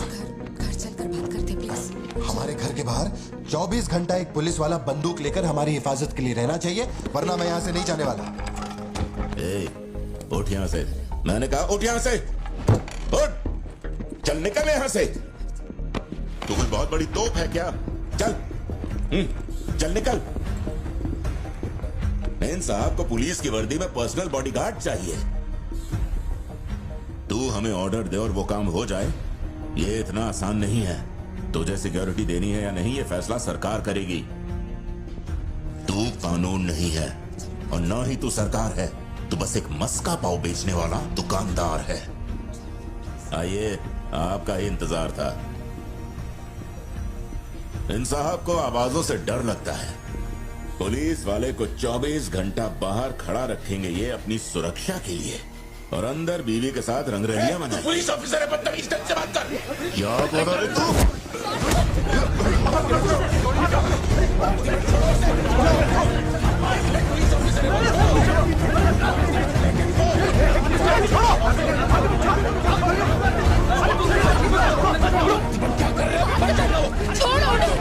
घर चलकर बात करते प्लीज। हमारे घर के बाहर 24 घंटा एक पुलिस वाला बंदूक लेकर हमारी हिफाजत के लिए रहना चाहिए, वरना मैं यहाँ से नहीं जाने वाला। उठ यहाँ से। मैंने कहा उठ यहाँ से। उठ, चल निकल यहाँ से। तू कोई बहुत बड़ी तोप है क्या? चल चल निकल। मेन साहब को पुलिस की वर्दी में पर्सनल बॉडीगार्ड चाहिए। तू हमें ऑर्डर दे और वो काम हो जाए, ये इतना आसान नहीं है। तुझे सिक्योरिटी देनी है या नहीं, ये फैसला सरकार करेगी। तू कानून नहीं है और ना ही तू सरकार है, तू बस एक मस्का पाव बेचने वाला दुकानदार है। आइए, आपका ही इंतजार था। इन साहब को आवाजों से डर लगता है। पुलिस वाले को 24 घंटा बाहर खड़ा रखेंगे ये अपनी सुरक्षा के लिए, और अंदर बीवी के साथ रंगरलियां मनाएंगे। पुलिस ऑफिसर है, बदतमीज ढंग से बात कर। क्या बोल रहा है तू? छोड़ो प्लीज।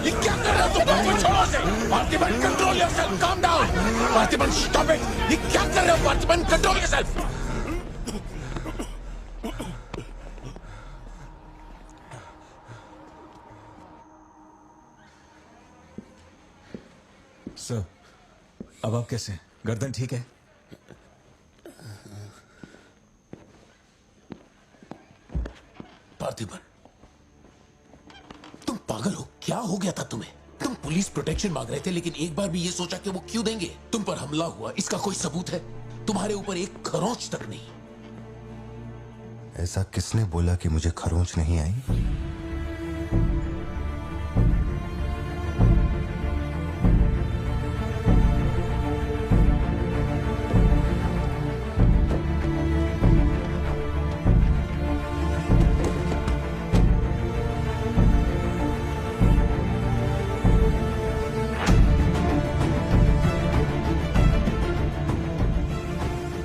ये क्या कर रहे हो तुम? छोड़ो से। Parthiban, control yourself, calm down. Parthiban, stop it. ये क्या कर रहे हो पार्थिबन? Control yourself. सर, अब आप कैसे हैं? गर्दन ठीक है? पार्थिबन, तुम पागल हो? क्या हो गया था तुम्हें? तुम पुलिस प्रोटेक्शन मांग रहे थे, लेकिन एक बार भी ये सोचा कि वो क्यों देंगे? तुम पर हमला हुआ, इसका कोई सबूत है? तुम्हारे ऊपर एक खरोंच तक नहीं। ऐसा किसने बोला कि मुझे खरोंच नहीं आई?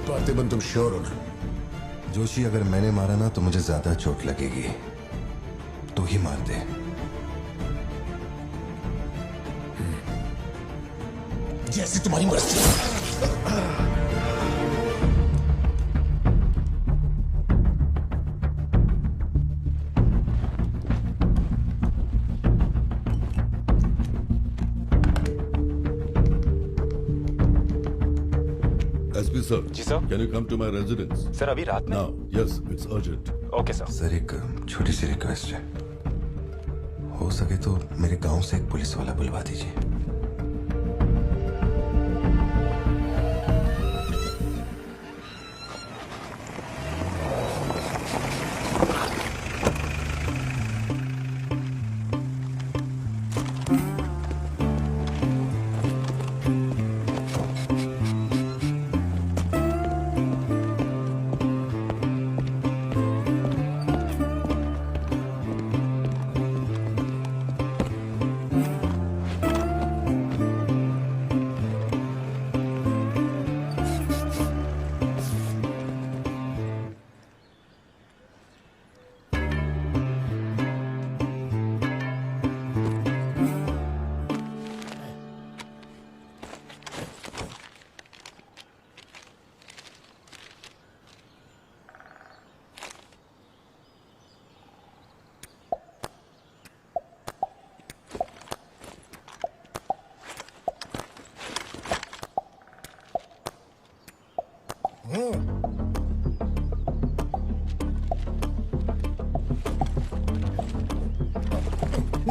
पार्थिबन, तुम श्योर हो ना? जोशी, अगर मैंने मारा ना तो मुझे ज्यादा चोट लगेगी। तू ही मार दे। जैसे तुम्हारी मर्जी। SP sir. जी sir. Can you come to my residence? Sir, अभी रात में? Now, yes, it's urgent. Okay sir. Sir, एक छोटी सी रिक्वेस्ट है। हो सके तो मेरे गांव से एक पुलिस वाला बुलवा दीजिए।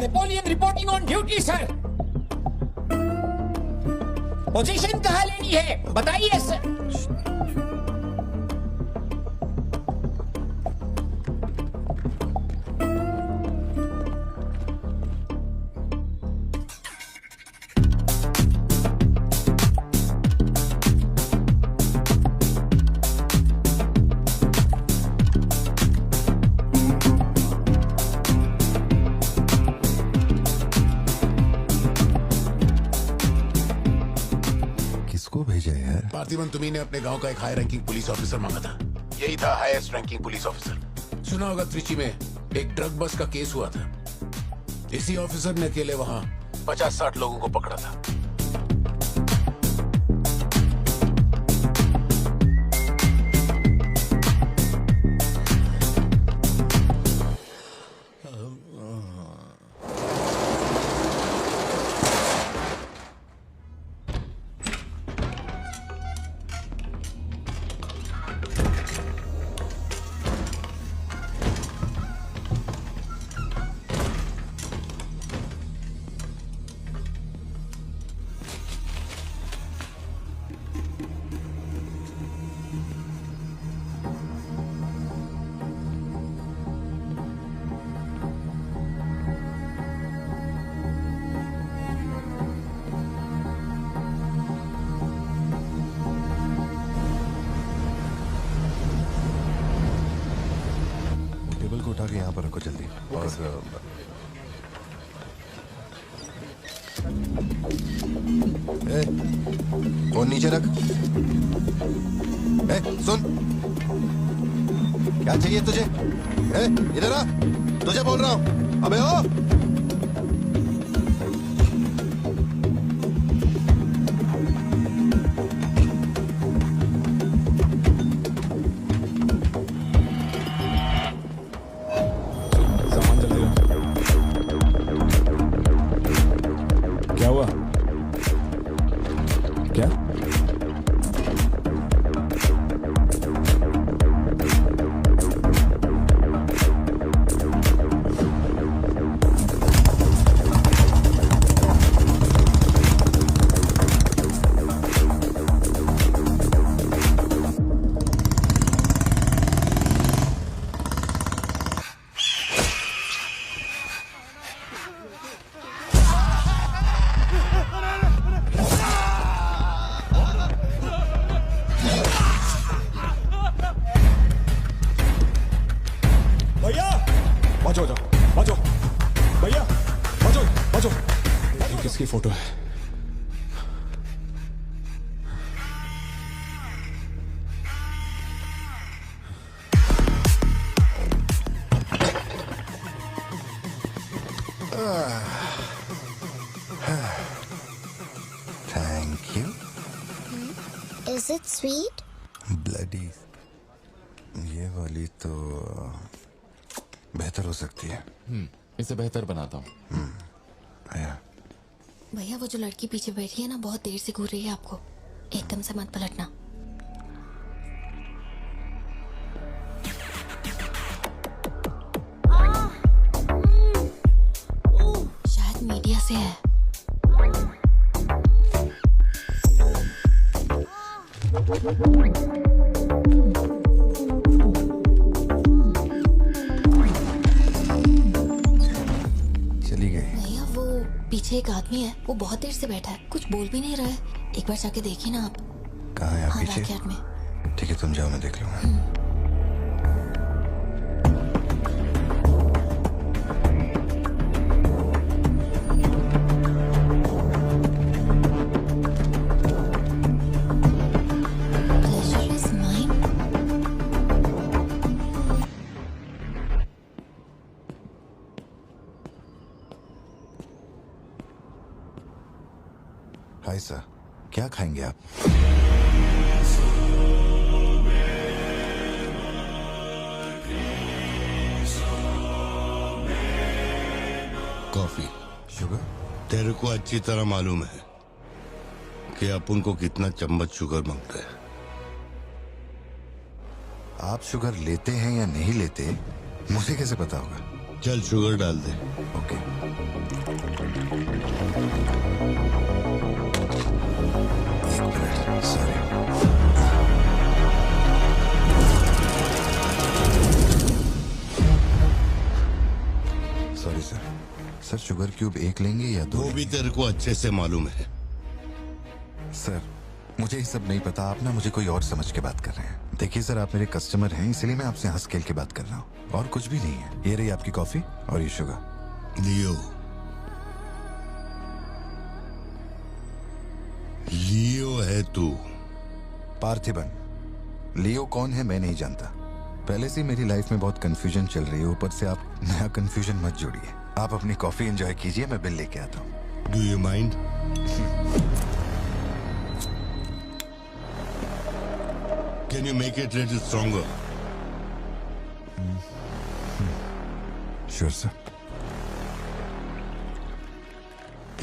Napoleon reporting on duty sir. Position कहाँ लेनी है बताइए सर। किसको भेजा यार? पार्थिवन तुम्ही ने अपने गांव का एक हाई रैंकिंग पुलिस ऑफिसर मांगा था। यही था हाईएस्ट रैंकिंग पुलिस ऑफिसर। सुना होगा त्रिची में एक ड्रग बस का केस हुआ था। इसी ऑफिसर ने अकेले वहां 50-60 लोगों को पकड़ा था। टेबल को उठा के यहाँ पर रखो जल्दी। और फोन नीचे रख। सुन, क्या चाहिए तुझे? इधर आ, तुझे बोल रहा हूँ। अबे ओ क्या हुआ? क्या? भैया बचो बचो बचो, भैया बचो बचो। ये किसकी फोटो है? Thank you. Is it sweet? Bloody, ये वाली तो बेहतर हो सकती है। इसे बेहतर बनाता हूँ। आया। भैया वो जो लड़की पीछे बैठी है ना, बहुत देर से घूर रही है आपको। एकदम से मत पलटना। शायद मीडिया से है। चली गई। भैया वो पीछे एक आदमी है, वो बहुत देर से बैठा है, कुछ बोल भी नहीं रहा है। एक बार जाके देखिए ना आप। कहाँ है आप? हाँ, पीछे? बैकयार्ड में। ठीक है, तुम जाओ, मैं देख लूंगा। Pleasure is mine. Hi sir, क्या खाएंगे आप? कॉफी। शुगर? तेरे को अच्छी तरह मालूम है कि अपन को कितना चम्मच शुगर मांगता है। आप शुगर लेते हैं या नहीं लेते, मुझे कैसे पता होगा? चल शुगर डाल दे। Okay. Sorry sir. Sir sugar cube एक लेंगे या दो? वो भी तेरे को अच्छे से मालूम है। सर मुझे ये सब नहीं पता, आप ना मुझे कोई और समझ के बात कर रहे हैं। देखिए सर, आप मेरे कस्टमर हैं, इसलिए मैं आपसे हंस खेल के बात कर रहा हूँ, और कुछ भी नहीं है। ये रही आपकी कॉफी और ये शुगर। लियो, लियो है तू? पार्थिबन। लियो कौन है मैं नहीं जानता। पहले से मेरी लाइफ में बहुत कंफ्यूजन चल रही है, ऊपर से आप नया कंफ्यूजन मत जोड़िए। आप अपनी कॉफी एंजॉय कीजिए, मैं बिल लेके आता हूँ। Do you mind? Can you make it little stronger? Sure sir.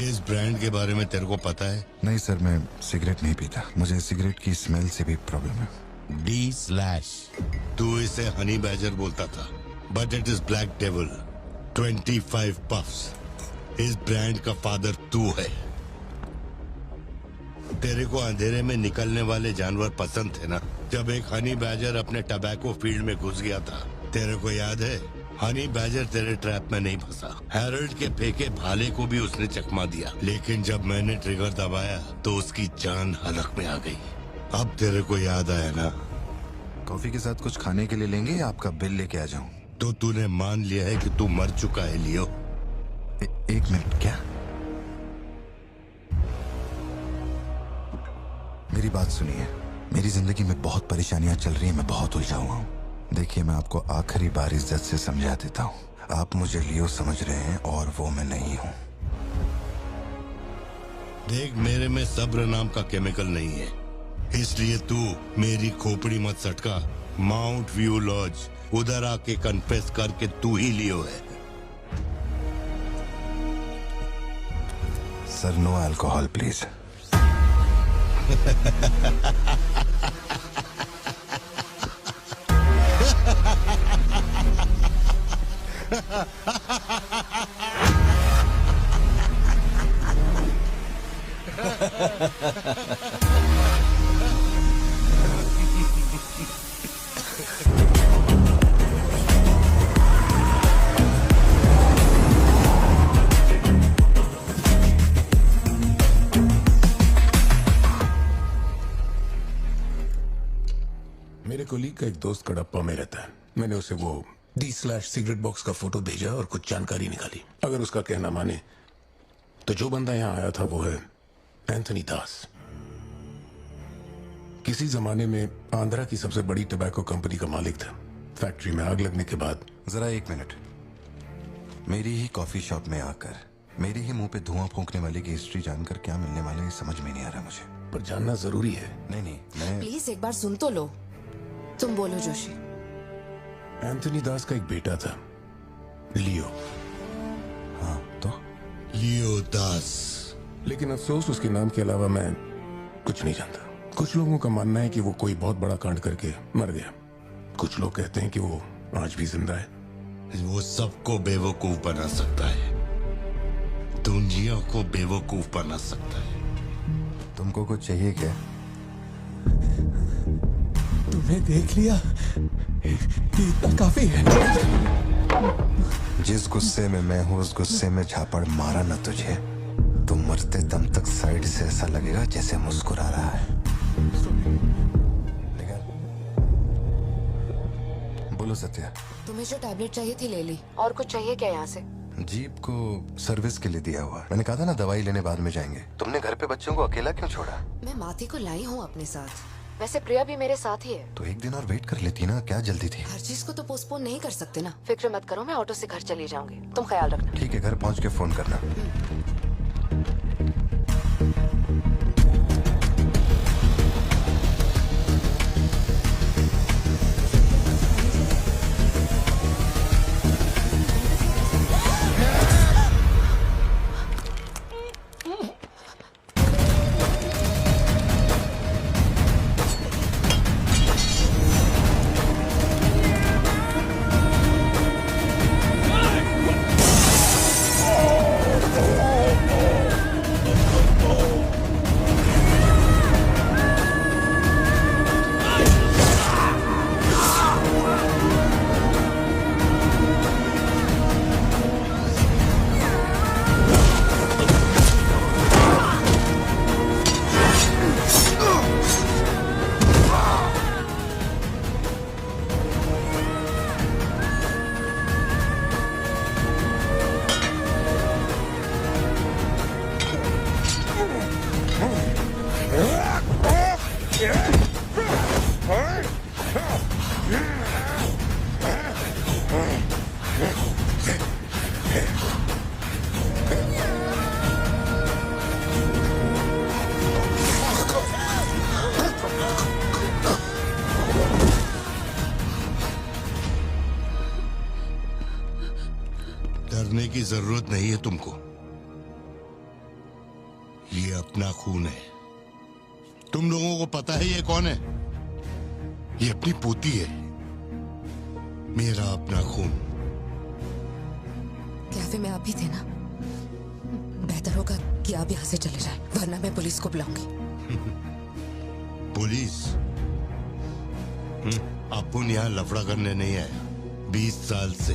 इस ब्रांड के बारे में तेरे को पता है? नहीं सर, मैं सिगरेट नहीं पीता, मुझे सिगरेट की स्मेल से भी प्रॉब्लम है। D/, तू इसे हनी बैजर बोलता था, but it is black devil. 25 puffs. इस ब्रांड का फादर तू है। तेरे को अंधेरे में निकलने वाले जानवर पसंद थे ना? जब एक हनी बैजर अपने टबैको फील्ड में घुस गया था, तेरे को याद है? हनी बैजर तेरे ट्रैप में नहीं फंसा। हैरोल्ड के फेंके भाले को भी उसने चकमा दिया, लेकिन जब मैंने ट्रिगर दबाया तो उसकी जान हलक में आ गई। अब तेरे को याद आया ना? कॉफी के साथ कुछ खाने के लिए लेंगे या आपका बिल लेके आ जाऊं? तो तूने मान लिया है कि तू मर चुका है लियो? एक मिनट, क्या? मेरी बात सुनिए, मेरी जिंदगी में बहुत परेशानियां चल रही हैं, मैं बहुत उलझा हुआ हूँ। देखिए, मैं आपको आखिरी बार इज्जत से समझा देता हूँ, आप मुझे लियो समझ रहे हैं और वो मैं नहीं हूँ। देख, मेरे में सब्र नाम का केमिकल नहीं है, इसलिए तू मेरी खोपड़ी मत सटका। माउंट व्यू लॉज, उधर आके कन्फेस करके तू ही लियो है। Sir, no alcohol please. मेरे कोलीग का एक दोस्त कडप्पा में रहता है। मैंने उसे वो D/ सिगरेट बॉक्स का फोटो भेजा और कुछ जानकारी निकाली। अगर उसका कहना माने तो जो बंदा यहाँ आया था वो है एंथनी दास। किसी जमाने में आंध्रा की सबसे बड़ी टबैको कंपनी का मालिक था। फैक्ट्री में आग लगने के बाद। जरा एक मिनट, मेरी ही कॉफी शॉप में आकर मेरी ही मुंह पे धुआं फूंकने वाले की हिस्ट्री जानकर क्या मिलने वाला है समझ में नहीं आ रहा मुझे। पर जानना जरूरी है। नहीं, मैं प्लीज एक बार सुन तो लो। तुम बोलो जोशी। एंथनी दास का एक बेटा था, लियो। हाँ, तो लियो दास। लेकिन अफसोस, उसके नाम के अलावा मैं कुछ नहीं जानता। कुछ लोगों का मानना है कि वो कोई बहुत बड़ा कांड करके मर गया। कुछ लोग कहते हैं कि वो आज भी जिंदा है। वो सबको बेवकूफ बना सकता है, दुनिया को बेवकूफ बना सकता है। तुमको कुछ चाहिए क्या? तुम्हें देख लिया, इतना काफी है। जिस गुस्से में मैं हूँ उस गुस्से में झापड़ मारा ना तुझे, तो मरते दम तक साइड से ऐसा लगेगा जैसे मुस्कुरा रहा है। बोलो सत्या। तुम्हें जो टैबलेट चाहिए थी ले ली। और कुछ चाहिए क्या यहाँ से? जीप को सर्विस के लिए दिया हुआ। मैंने कहा था ना दवाई लेने बाद में जाएंगे। तुमने घर पे बच्चों को अकेला क्यों छोड़ा? मैं माथी को लाई हूँ अपने साथ। वैसे प्रिया भी मेरे साथ ही है। तो एक दिन और वेट कर लेती ना, क्या जल्दी थी? हर चीज को तो पोस्टपोन नहीं कर सकते ना। फिक्र मत करो, मैं ऑटो से घर चली जाऊंगी, तुम ख्याल रखना। ठीक है, घर पहुँच के फोन करना। की जरूरत नहीं है तुमको। ये अपना खून है। तुम लोगों को पता है ये कौन है? ये अपनी पोती है। मेरा अपना खून। कैफे में आप भी थे ना? बेहतर होगा कि आप यहाँ से चले जाएं, वरना मैं पुलिस को बुलाऊंगी। पुलिस? अपन यहाँ लफड़ा करने नहीं आया। 20 साल से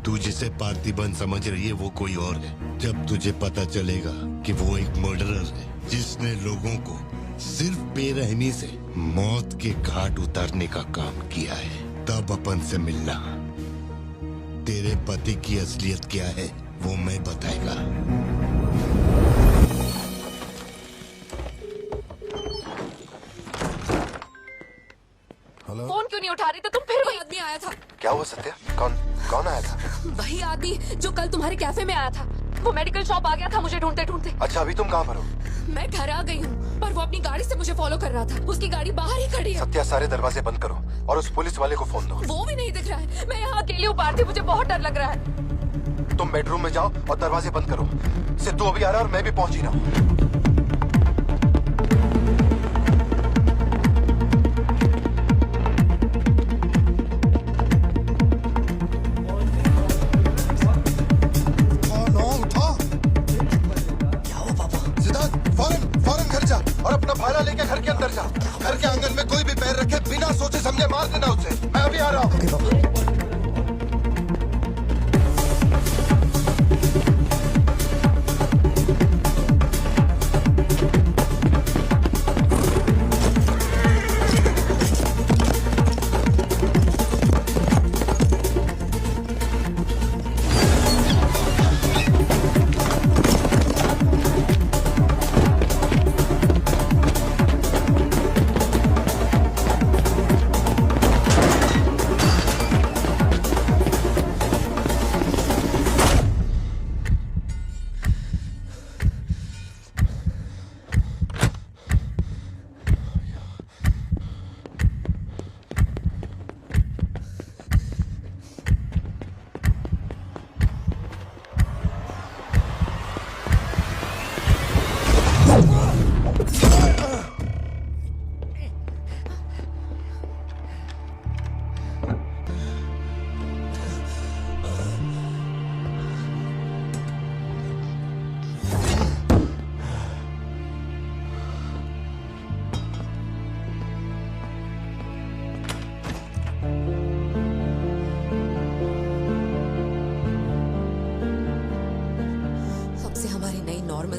तू जिसे पार्थिबन समझ रही है वो कोई और है। जब तुझे पता चलेगा कि वो एक मर्डरर है जिसने लोगों को सिर्फ बेरहमी से मौत के घाट उतारने का काम किया है, तब अपन से मिलना। तेरे पति की असलियत क्या है वो मैं बताएगा। फोन क्यों नहीं उठा रही? तो तुम फिर वही आदमी आया था। क्या हुआ सत्या? कौन आया था? वही आदमी जो कल तुम्हारे कैफे में आया था। वो मेडिकल शॉप आ गया था मुझे ढूंढते ढूंढते। अच्छा, अभी तुम कहाँ पर हो? मैं घर आ गई हूँ, पर वो अपनी गाड़ी से मुझे फॉलो कर रहा था। उसकी गाड़ी बाहर ही खड़ी है। सत्या, सारे दरवाजे बंद करो और उस पुलिस वाले को फोन दो। वो भी नहीं दिख रहा है। मैं यहाँ अकेली हूँ पार्थी, मुझे बहुत डर लग रहा है। तुम बेडरूम में जाओ और दरवाजे बंद करो। सिद्धू अभी आ रहा है और मैं भी पहुंच ही रहा हूँ। और अपना भाला लेके घर के अंदर जा। घर के आंगन में कोई भी पैर रखे बिना सोचे समझे मार देना उसे। मैं अभी आ रहा हूँ।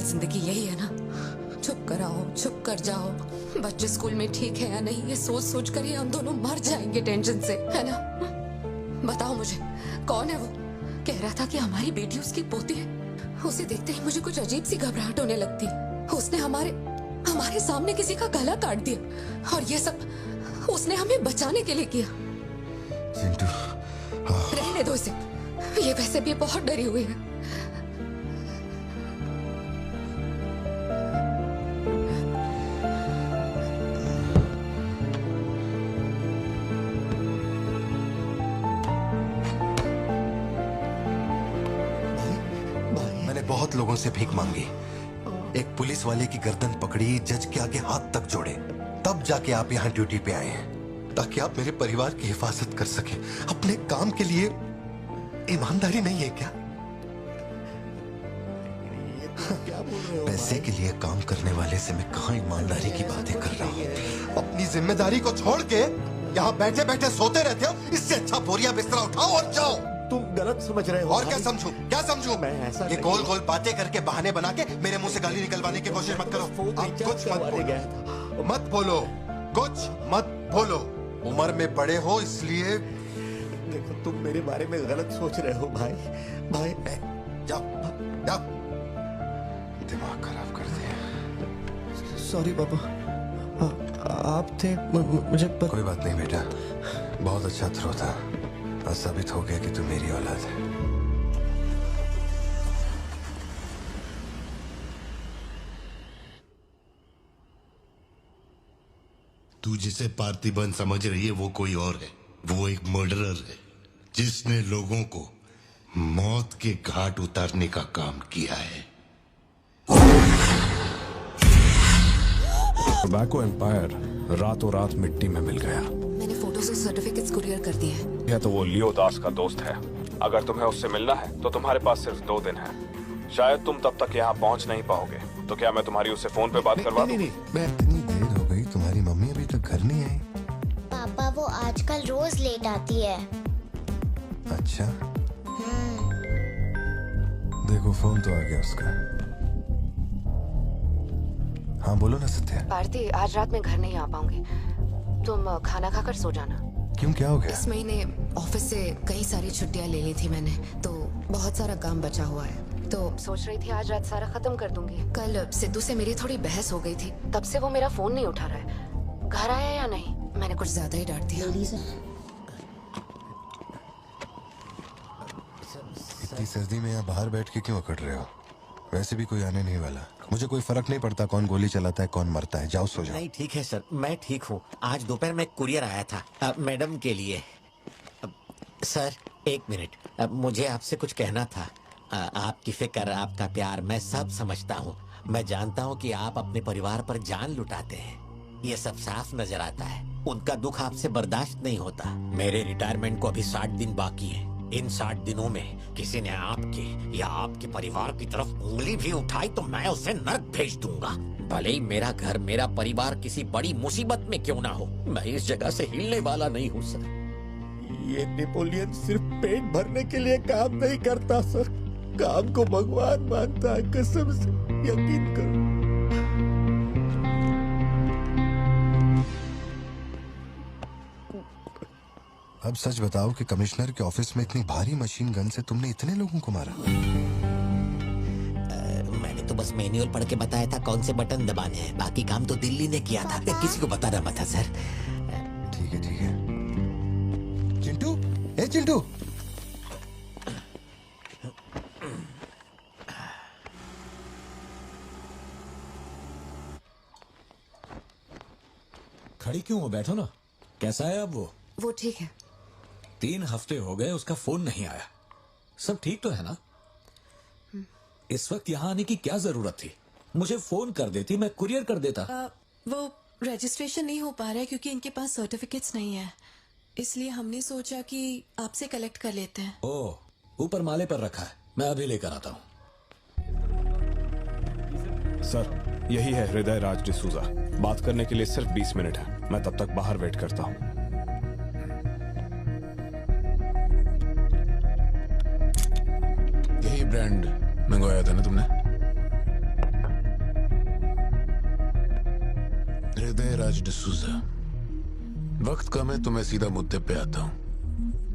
जिंदगी यही है ना, चुप कर आओ, चुप कर जाओ। बच्चे स्कूल में ठीक है या नहीं ये सोच सोच कर ही हम दोनों मर जाएंगे टेंशन से, है ना? बताओ मुझे, कौन है वो? कह रहा था कि हमारी बेटी उसकी पोती है। उसे देखते ही मुझे कुछ अजीब सी घबराहट होने लगती। उसने हमारे सामने किसी का गला काट दिया और ये सब उसने हमें बचाने के लिए किया। रहने दो इसे, ये वैसे भी बहुत डरी हुई है। बहुत लोगों से भीख मांगी, एक पुलिस वाले की गर्दन पकड़ी, जज के आगे हाथ तक जोड़े, तब जाके आप यहाँ ड्यूटी पे आए हैं ताकि आप मेरे परिवार की हिफाजत कर सके। अपने काम के लिए ईमानदारी नहीं है क्या? क्या बोल रहे हो? पैसे के लिए काम करने वाले से मैं कहाँ ईमानदारी की बातें कर रहा हूँ? अपनी जिम्मेदारी को छोड़ के यहाँ बैठे बैठे सोते रहते हो। इससे अच्छा बोरिया बिस्तरा उठाओ और जाओ। तुम गलत समझ रहे हो। और क्या समझूं? क्या समझूं? मैं ऐसा ये गोल गोल बातें करके बहाने बना के मेरे मुंह से गाली निकलवाने की कोशिश मत करो। आप कुछ मत बोलो, मत बोलो, कुछ मत बोलो। उम्र में बड़े हो इसलिए। देखो तुम मेरे बारे में गलत सोच रहे हो भाई। जाओ जाओ, दिमाग खराब कर दिया। सॉरी पापा, आप थे मुझे कोई बात नहीं बेटा, बहुत अच्छा थ्रो था। साबित हो गया कि तू मेरी औलाद है। तू जिसे पार्थिबन समझ रही है वो कोई और है। वो एक मर्डरर है जिसने लोगों को मौत के घाट उतारने का काम किया है। टोबैको एम्पायर रातों रात मिट्टी में मिल गया। मैंने फोटोज और सर्टिफिकेट्स कुरियर कर दिए हैं। यह तो वो लियो दास का दोस्त है। अगर तुम्हें उससे मिलना है तो तुम्हारे पास सिर्फ 2 दिन है। शायद तुम तब तक यहाँ पहुँच नहीं पाओगे, तो क्या मैं तुम्हारी उससे फोन पे बात करवा दूं? मैं इतनी देर हो गई, तुम्हारी मम्मी अभी तक घर नहीं आई। पापा वो आजकल रोज लेट आती है। अच्छा, देखो फोन तो आ गया उसका। हाँ बोलो ना सत्या। भारती, आज रात मैं घर नहीं आ पाऊंगी। तुम खाना खाकर सो जाना। क्यों, क्या हो गया? इस महीने ऑफिस से कई सारी छुट्टियां ले ली थी मैंने, तो बहुत सारा काम बचा हुआ है। तो सोच रही थी आज रात सारा खत्म कर दूंगी। कल सिद्धू से मेरी थोड़ी बहस हो गई थी, तब से वो मेरा फोन नहीं उठा रहा है। घर आया या नहीं? मैंने कुछ ज्यादा ही डांट दिया। इतनी सर्दी में यहाँ बाहर बैठ के क्यों अकड़ रहे हो? वैसे भी कोई आने नहीं वाला। मुझे कोई फर्क नहीं पड़ता कौन गोली चलाता है कौन मरता है। जाओ सो जाओ। नहीं ठीक है सर, मैं ठीक हूँ। आज दोपहर में कुरियर आया था मैडम के लिए। सर 1 मिनट, मुझे आपसे कुछ कहना था। आपकी फिक्र, आपका प्यार मैं सब समझता हूँ। मैं जानता हूँ कि आप अपने परिवार पर जान लुटाते हैं, ये सब साफ नजर आता है। उनका दुख आपसे बर्दाश्त नहीं होता। मेरे रिटायरमेंट को अभी 60 दिन बाकी है। इन 60 दिनों में किसी ने आपके या आपके परिवार की तरफ उंगली भी उठाई तो मैं उसे नर्क भेज दूंगा। भले ही मेरा घर, मेरा परिवार किसी बड़ी मुसीबत में क्यों ना हो, मैं इस जगह से हिलने वाला नहीं हूँ सर। ये नेपोलियन सिर्फ पेट भरने के लिए काम नहीं करता सर, काम को भगवान मानता है। कसम से यकीन करो। अब सच बताओ कि कमिश्नर के ऑफिस में इतनी भारी मशीन गन से तुमने इतने लोगों को मारा? मैंने तो बस मैनुअल पढ़ के बताया था कौन से बटन दबाने हैं, बाकी काम तो दिल्ली ने किया था। किसी को बताना मत था सर। ठीक है ठीक है। चिंटू, ए चिंटू। खड़ी क्यों हो? बैठो ना। कैसा है अब वो ठीक है। 3 हफ्ते हो गए, उसका फोन नहीं आया। सब ठीक तो है ना? इस वक्त यहाँ आने की क्या जरूरत थी? मुझे फोन कर देती, मैं कुरियर कर देता। वो रजिस्ट्रेशन नहीं हो पा रहा है क्योंकि इनके पास सर्टिफिकेट्स नहीं है, इसलिए हमने सोचा कि आपसे कलेक्ट कर लेते हैं। ओह, ऊपर माले पर रखा है, मैं अभी लेकर आता हूँ। सर, यही है हृदय राज डिसूजा। बात करने के लिए सिर्फ 20 मिनट है। मैं तब तक बाहर वेट करता हूँ। यही ब्रांड मंगवाया था ना तुमने? हृदय राज डिसूजा। वक्त कम है तो मैं सीधा मुद्दे पे आता हूँ।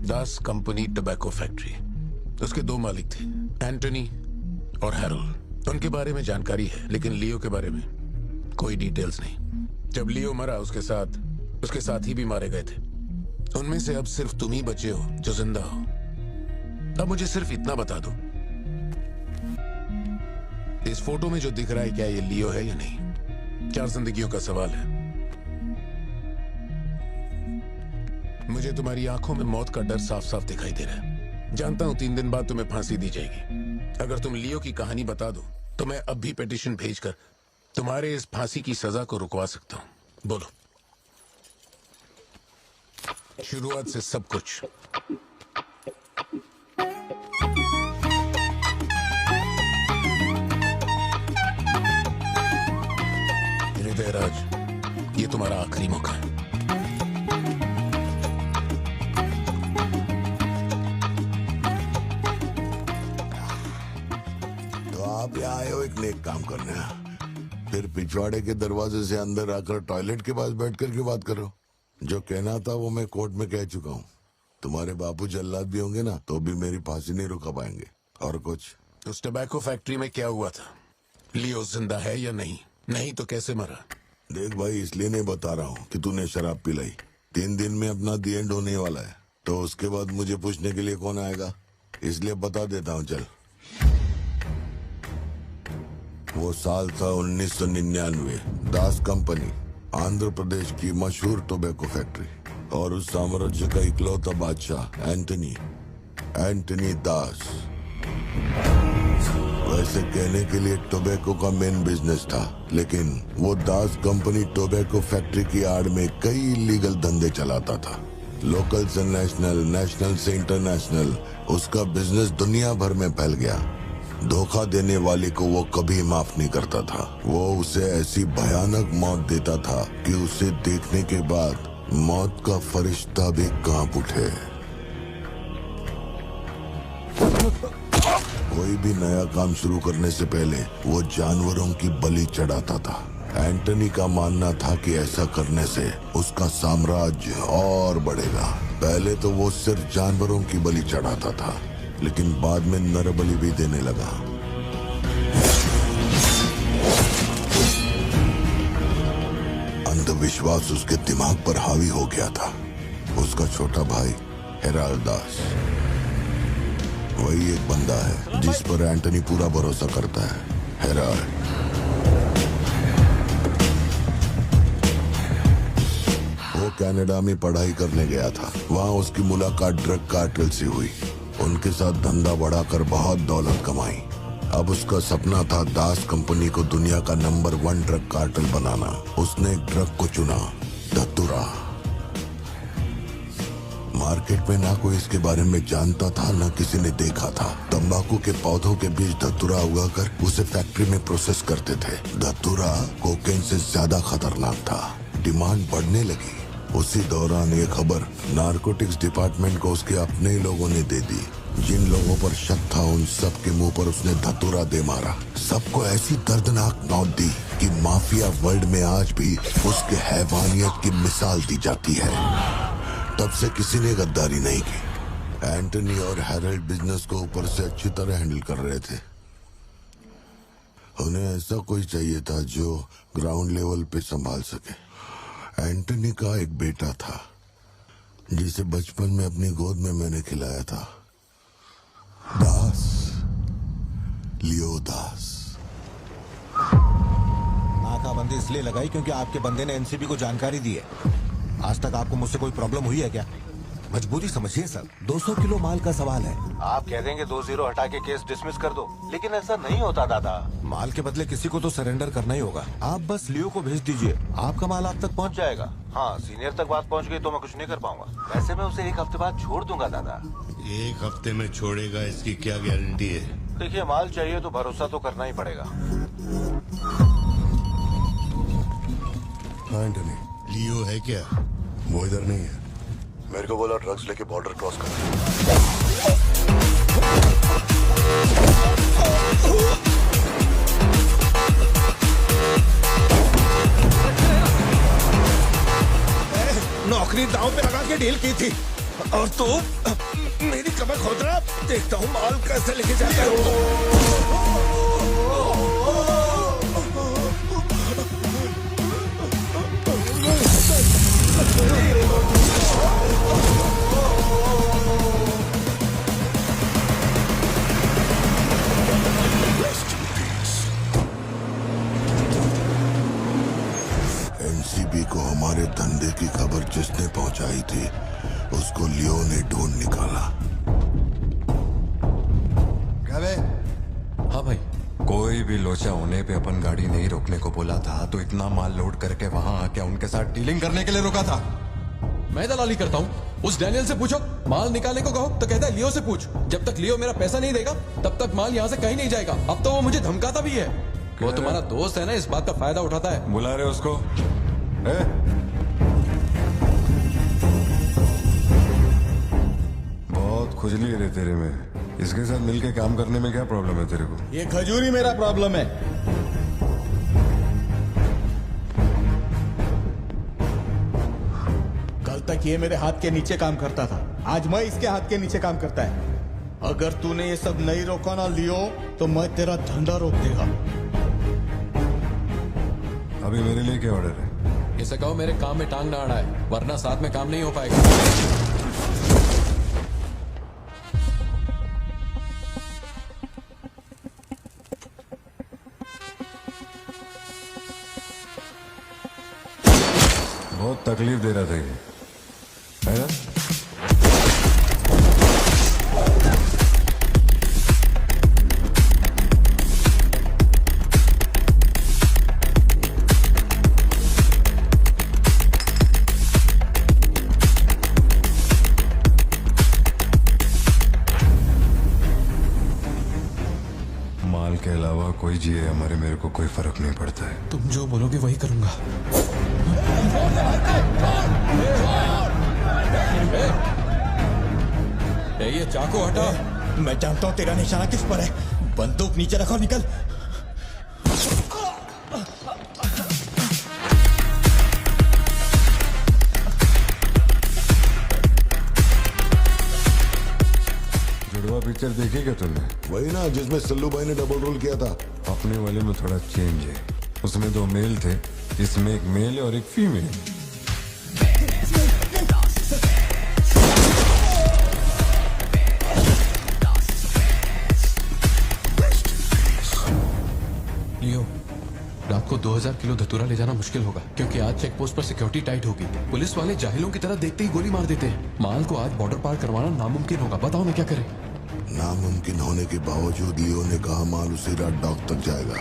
दास कंपनी टबैको फैक्ट्री, उसके 2 मालिक थे, एंटनी और हैरोल्ड। उनके बारे में जानकारी है, लेकिन लियो के बारे में कोई डिटेल्स नहीं। जब लियो मरा उसके साथी भी मारे गए थे। उनमें से अब सिर्फ तुम ही बचे हो जो जिंदा हो। अब मुझे सिर्फ इतना बता दो, इस फोटो में जो दिख रहा है क्या ये लियो है या नहीं? 4 जिंदगियों का सवाल है। मुझे तुम्हारी आंखों में मौत का डर साफ साफ दिखाई दे रहा है। जानता हूं 3 दिन बाद तुम्हें फांसी दी जाएगी। अगर तुम लियो की कहानी बता दो तो मैं अब भी पिटीशन भेजकर तुम्हारे इस फांसी की सजा को रुकवा सकता हूं। बोलो। शुरुआत से सब कुछ। हृदयराज, ये तुम्हारा आखिरी मौका है। तो आप यहाँ आए हो एक नेक काम करने, फिर पिछवाड़े के दरवाजे से अंदर आकर टॉयलेट के पास बैठ कर क्यों बात करो? जो कहना था वो मैं कोर्ट में कह चुका हूँ। तुम्हारे बापू जल्लाद भी होंगे ना तो भी मेरी फांसी नहीं रुका पाएंगे। और कुछ? उस टबैको फैक्ट्री में क्या हुआ था? लियो जिंदा है या नहीं? नहीं तो कैसे मरा? देख भाई, इसलिए नहीं बता रहा हूँ कि तूने शराब पिलाई। 3 दिन में अपना दी एंड होने वाला है, तो उसके बाद मुझे पूछने के लिए कौन आएगा? इसलिए बता देता हूँ। चल, वो साल था 1999। दास कंपनी, आंध्र प्रदेश की मशहूर टोबैको फैक्ट्री, और उस साम्राज्य का इकलौता बादशाह एंटनी एंटनी दास। वैसे कहने के लिए टोबैको का मेन बिजनेस था, लेकिन वो दास कंपनी टोबैको फैक्ट्री की आड़ में कई इलीगल धंधे चलाता था। लोकल से नेशनल, नेशनल से इंटरनेशनल, उसका बिजनेस दुनिया भर में फैल गया। धोखा देने वाले को वो कभी माफ नहीं करता था। वो उसे ऐसी भयानक मौत देता था कि उसे देखने के बाद मौत का फरिश्ता भी कांप उठे। कोई भी नया काम शुरू करने से पहले वो जानवरों की बलि चढ़ाता था। एंटनी का मानना था कि ऐसा करने से उसका साम्राज्य और बढ़ेगा। पहले तो वो सिर्फ जानवरों की बलि चढ़ाता था, लेकिन बाद में नर बलि भी देने लगा। अंधविश्वास उसके दिमाग पर हावी हो गया था। उसका छोटा भाई हेराल्ड दास वही एक बंदा है जिस पर एंटनी पूरा भरोसा करता है। हेराल्ड वो कनाडा में पढ़ाई करने गया था। वहाँ उसकी मुलाकात ड्रग कार्टेल से हुई। उनके साथ धंधा बढ़ाकर बहुत दौलत कमाई। अब उसका सपना था दास कंपनी को दुनिया का नंबर 1 ड्रग कार्टेल बनाना। उसने एक ड्रग को चुना, धतूरा। मार्केट में ना कोई इसके बारे में जानता था, ना किसी ने देखा था। तंबाकू के पौधों के बीच धतूरा उगाकर उसे फैक्ट्री में प्रोसेस करते थे। धतूरा कोकेन से ज्यादा खतरनाक था। डिमांड बढ़ने लगी। उसी दौरान ये खबर नारकोटिक्स डिपार्टमेंट को उसके अपने ही लोगों ने दे दी। जिन लोगों पर शक था उन सब के मुंह पर उसने धतूरा दे मारा। सबको ऐसी दर्दनाक मौत दी कि माफिया वर्ल्ड में आज भी उसके हैवानियत की मिसाल दी जाती है। तब से किसी ने गद्दारी नहीं की। एंटनी और हैरल्ड बिजनेस को ऊपर से अच्छी तरह हैंडल कर रहे थे। उन्हें ऐसा कोई चाहिए था जो ग्राउंड लेवल पे संभाल सके। एंटनी का एक बेटा था जिसे बचपन में अपनी गोद में मैंने खिलाया था, दास, लियो दास। नाकाबंदी इसलिए लगाई क्योंकि आपके बंदे ने एनसीबी को जानकारी दी है। आज तक आपको मुझसे कोई प्रॉब्लम हुई है क्या? मजबूरी समझिए सर, 200 किलो माल का सवाल है। आप कह देंगे 2-0 हटा के केस डिसमिस कर दो, लेकिन ऐसा नहीं होता दादा। माल के बदले किसी को तो सरेंडर करना ही होगा। आप बस लियो को भेज दीजिए, आपका माल आप तक पहुंच जाएगा। हाँ, सीनियर तक बात पहुंच गई तो मैं कुछ नहीं कर पाऊंगा। वैसे मैं उसे 1 हफ्ते बाद छोड़ दूंगा दादा। 1 हफ्ते में छोड़ेगा इसकी क्या गारंटी है? देखिए, माल चाहिए तो भरोसा तो करना ही पड़ेगा। एंटनी, लियो है क्या? वो इधर नहीं है। मेरे को बोला ड्रग्स लेके बॉर्डर क्रॉस कर। नौकरी दांव पे लगा के डील की थी और तू मेरी कमर खोद रहा। देखता हूँ माल कैसे लेके जाता है। एनसीबी को हमारे धंधे की खबर जिसने पहुंचाई थी उसको लियो ने ढूंढ निकाला। क्या बे? हाँ भाई, कोई भी लोचा होने पे अपन गाड़ी नहीं रोकने को बोला था, तो इतना माल लोड करके वहां आके उनके साथ डीलिंग करने के लिए रुका था। मैं दलाली करता हूँ? उस डैनियल से पूछो। माल निकालने को कहो तो कहता है लियो से पूछ। जब तक लियो मेरा पैसा नहीं देगा तब तक माल यहाँ से कहीं नहीं जाएगा। अब तो वो मुझे धमकाता भी है। वो तुम्हारा दोस्त है ना, इस बात का फायदा उठाता है। बुला रहे उसको? बहुत खुजली है रे तेरे में। इसके साथ मिलके काम करने में क्या प्रॉब्लम है तेरे को? ये खजूरी मेरा प्रॉब्लम है। कल तक ये मेरे हाथ के नीचे काम करता था, आज मैं इसके हाथ के नीचे काम करता है। अगर तूने ये सब नहीं रोका ना लियो तो मैं तेरा धंधा रोक देगा। अभी मेरे लिए क्या ऑर्डर है? इसे कहो मेरे काम में टांग ना अड़ाए, वरना साथ में काम नहीं हो पाएगा। बहुत तकलीफ दे रहा था ये, है ना? माल के अलावा कोई जिए हमारे, मेरे को कोई फर्क नहीं पड़ता है। तुम जो बोलोगे वही करूंगा। ये चाकू हटा। मैं जानता हूँ तेरा निशाना किस पर है। बंदूक नीचे रखो, निकल। जुड़वा पिक्चर देखी क्या तुमने? वही ना जिसमें सल्लू भाई ने डबल रोल किया था। अपने वाले में थोड़ा चेंज है। उसमें 2 मेल थे, इसमें एक मेल और एक फीमेल। लियो, रात को 2000 किलो धतूरा ले जाना मुश्किल होगा, क्योंकि आज चेक पोस्ट पर सिक्योरिटी टाइट होगी। पुलिस वाले जाहिलों की तरह देखते ही गोली मार देते हैं। माल को आज बॉर्डर पार करवाना नामुमकिन होगा। बताओ मैं क्या करें? नामुमकिन होने के बावजूद लियो ने कहा माल उसी रात डॉक तक जाएगा।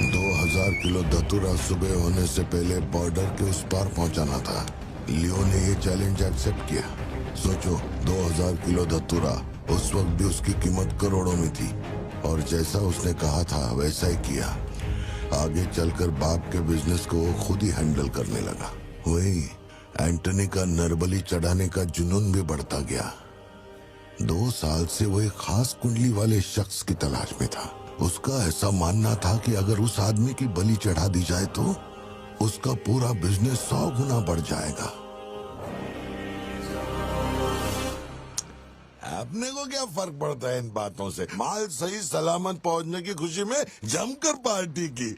2000 किलो धतूरा सुबह होने से पहले बॉर्डर के उस पार पहुंचाना था। लियो ने ये चैलेंज एक्सेप्ट किया। सोचो, 2000 किलो धतूरा, उस वक्त भी उसकी कीमत करोड़ों में थी, और जैसा उसने कहा था वैसा ही किया। आगे चलकर बाप के बिजनेस को वो खुद ही हैंडल करने लगा। वही एंटनी का नरबली चढ़ाने का जुनून भी बढ़ता गया। 2 साल से वो एक खास कुंडली वाले शख्स की तलाश में था। उसका ऐसा मानना था कि अगर उस आदमी की बलि चढ़ा दी जाए तो उसका पूरा बिजनेस 100 गुना बढ़ जाएगा। अपने को क्या फर्क पड़ता है इन बातों से? माल सही सलामत पहुंचने की खुशी में जमकर पार्टी की।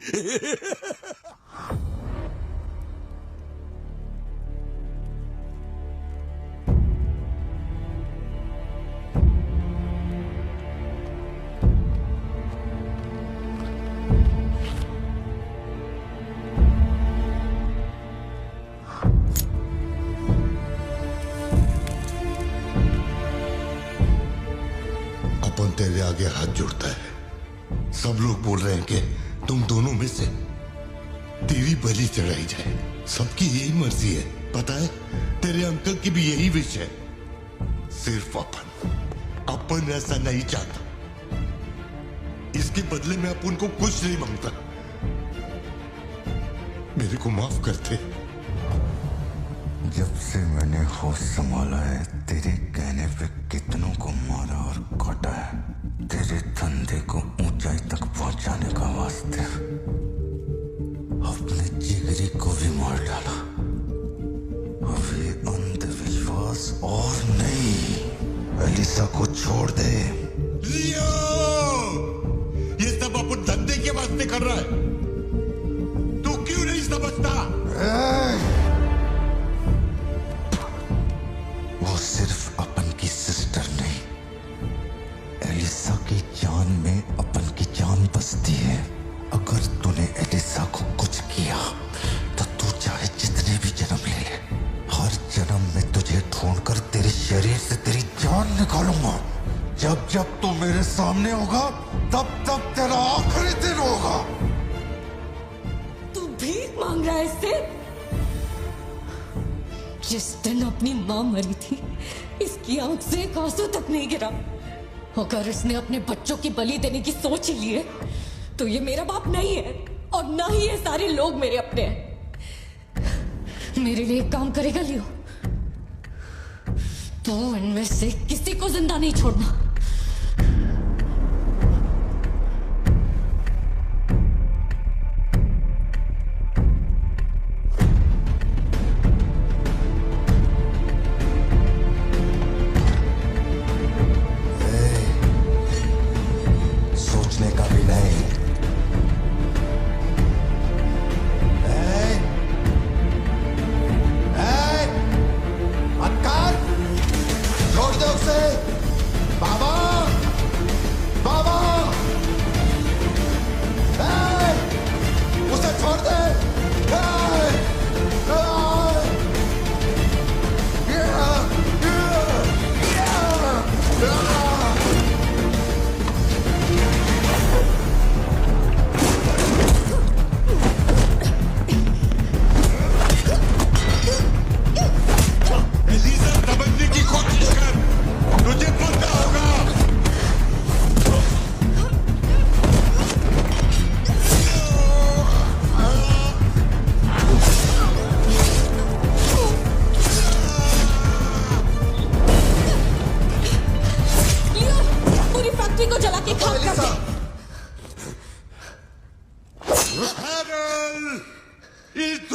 अपन तेरे आगे हाथ जोड़ता है। सब लोग बोल रहे हैं कि तुम दोनों में से तेरी बलि चढ़ाई जाए। सबकी यही मर्जी है, पता है? तेरे अंकल की भी यही विश है। सिर्फ अपन ऐसा नहीं चाहता। इसके बदले में अपन को कुछ नहीं मांगता। मेरे को माफ करते। जब से मैंने होश संभाला है, तेरे कहने पे कितनों को मारा और काटा है। तेरे धंधे को ऊंचाई तक पहुंचाने का वास्ते अपने जिगरी को भी मार डाला। अब ये अंधविश्वास और नहीं। एलिसा को छोड़ दे। लियो! ये सब अपन धंधे के वास्ते कर रहा है। तू क्यों नहीं समझता? वो सिर्फ अपन की सिस्टर नहीं, एलिसा की जान में अपन की जान बसती है। अगर तूने एलिसा को कुछ किया तो तू चाहे जितने भी जन्म ले ले, हर जन्म में तुझे ढूंढकर तेरे शरीर से तेरी जान निकालूंगा। जब जब तू मेरे सामने होगा तब तब तेरा आखिरी दिन होगा। तू भीख मांग रहा है इससे? जिस दिन अपनी मां मरी थी, इसकी आंख से एक आंसू तक नहीं गिरा। अगर इसने अपने बच्चों की बलि देने की सोच ही ली है, तो ये मेरा बाप नहीं है, और ना ही ये सारे लोग मेरे अपने हैं। मेरे लिए एक काम करेगा लियो? तो इनमें से किसी को जिंदा नहीं छोड़ना। बाबा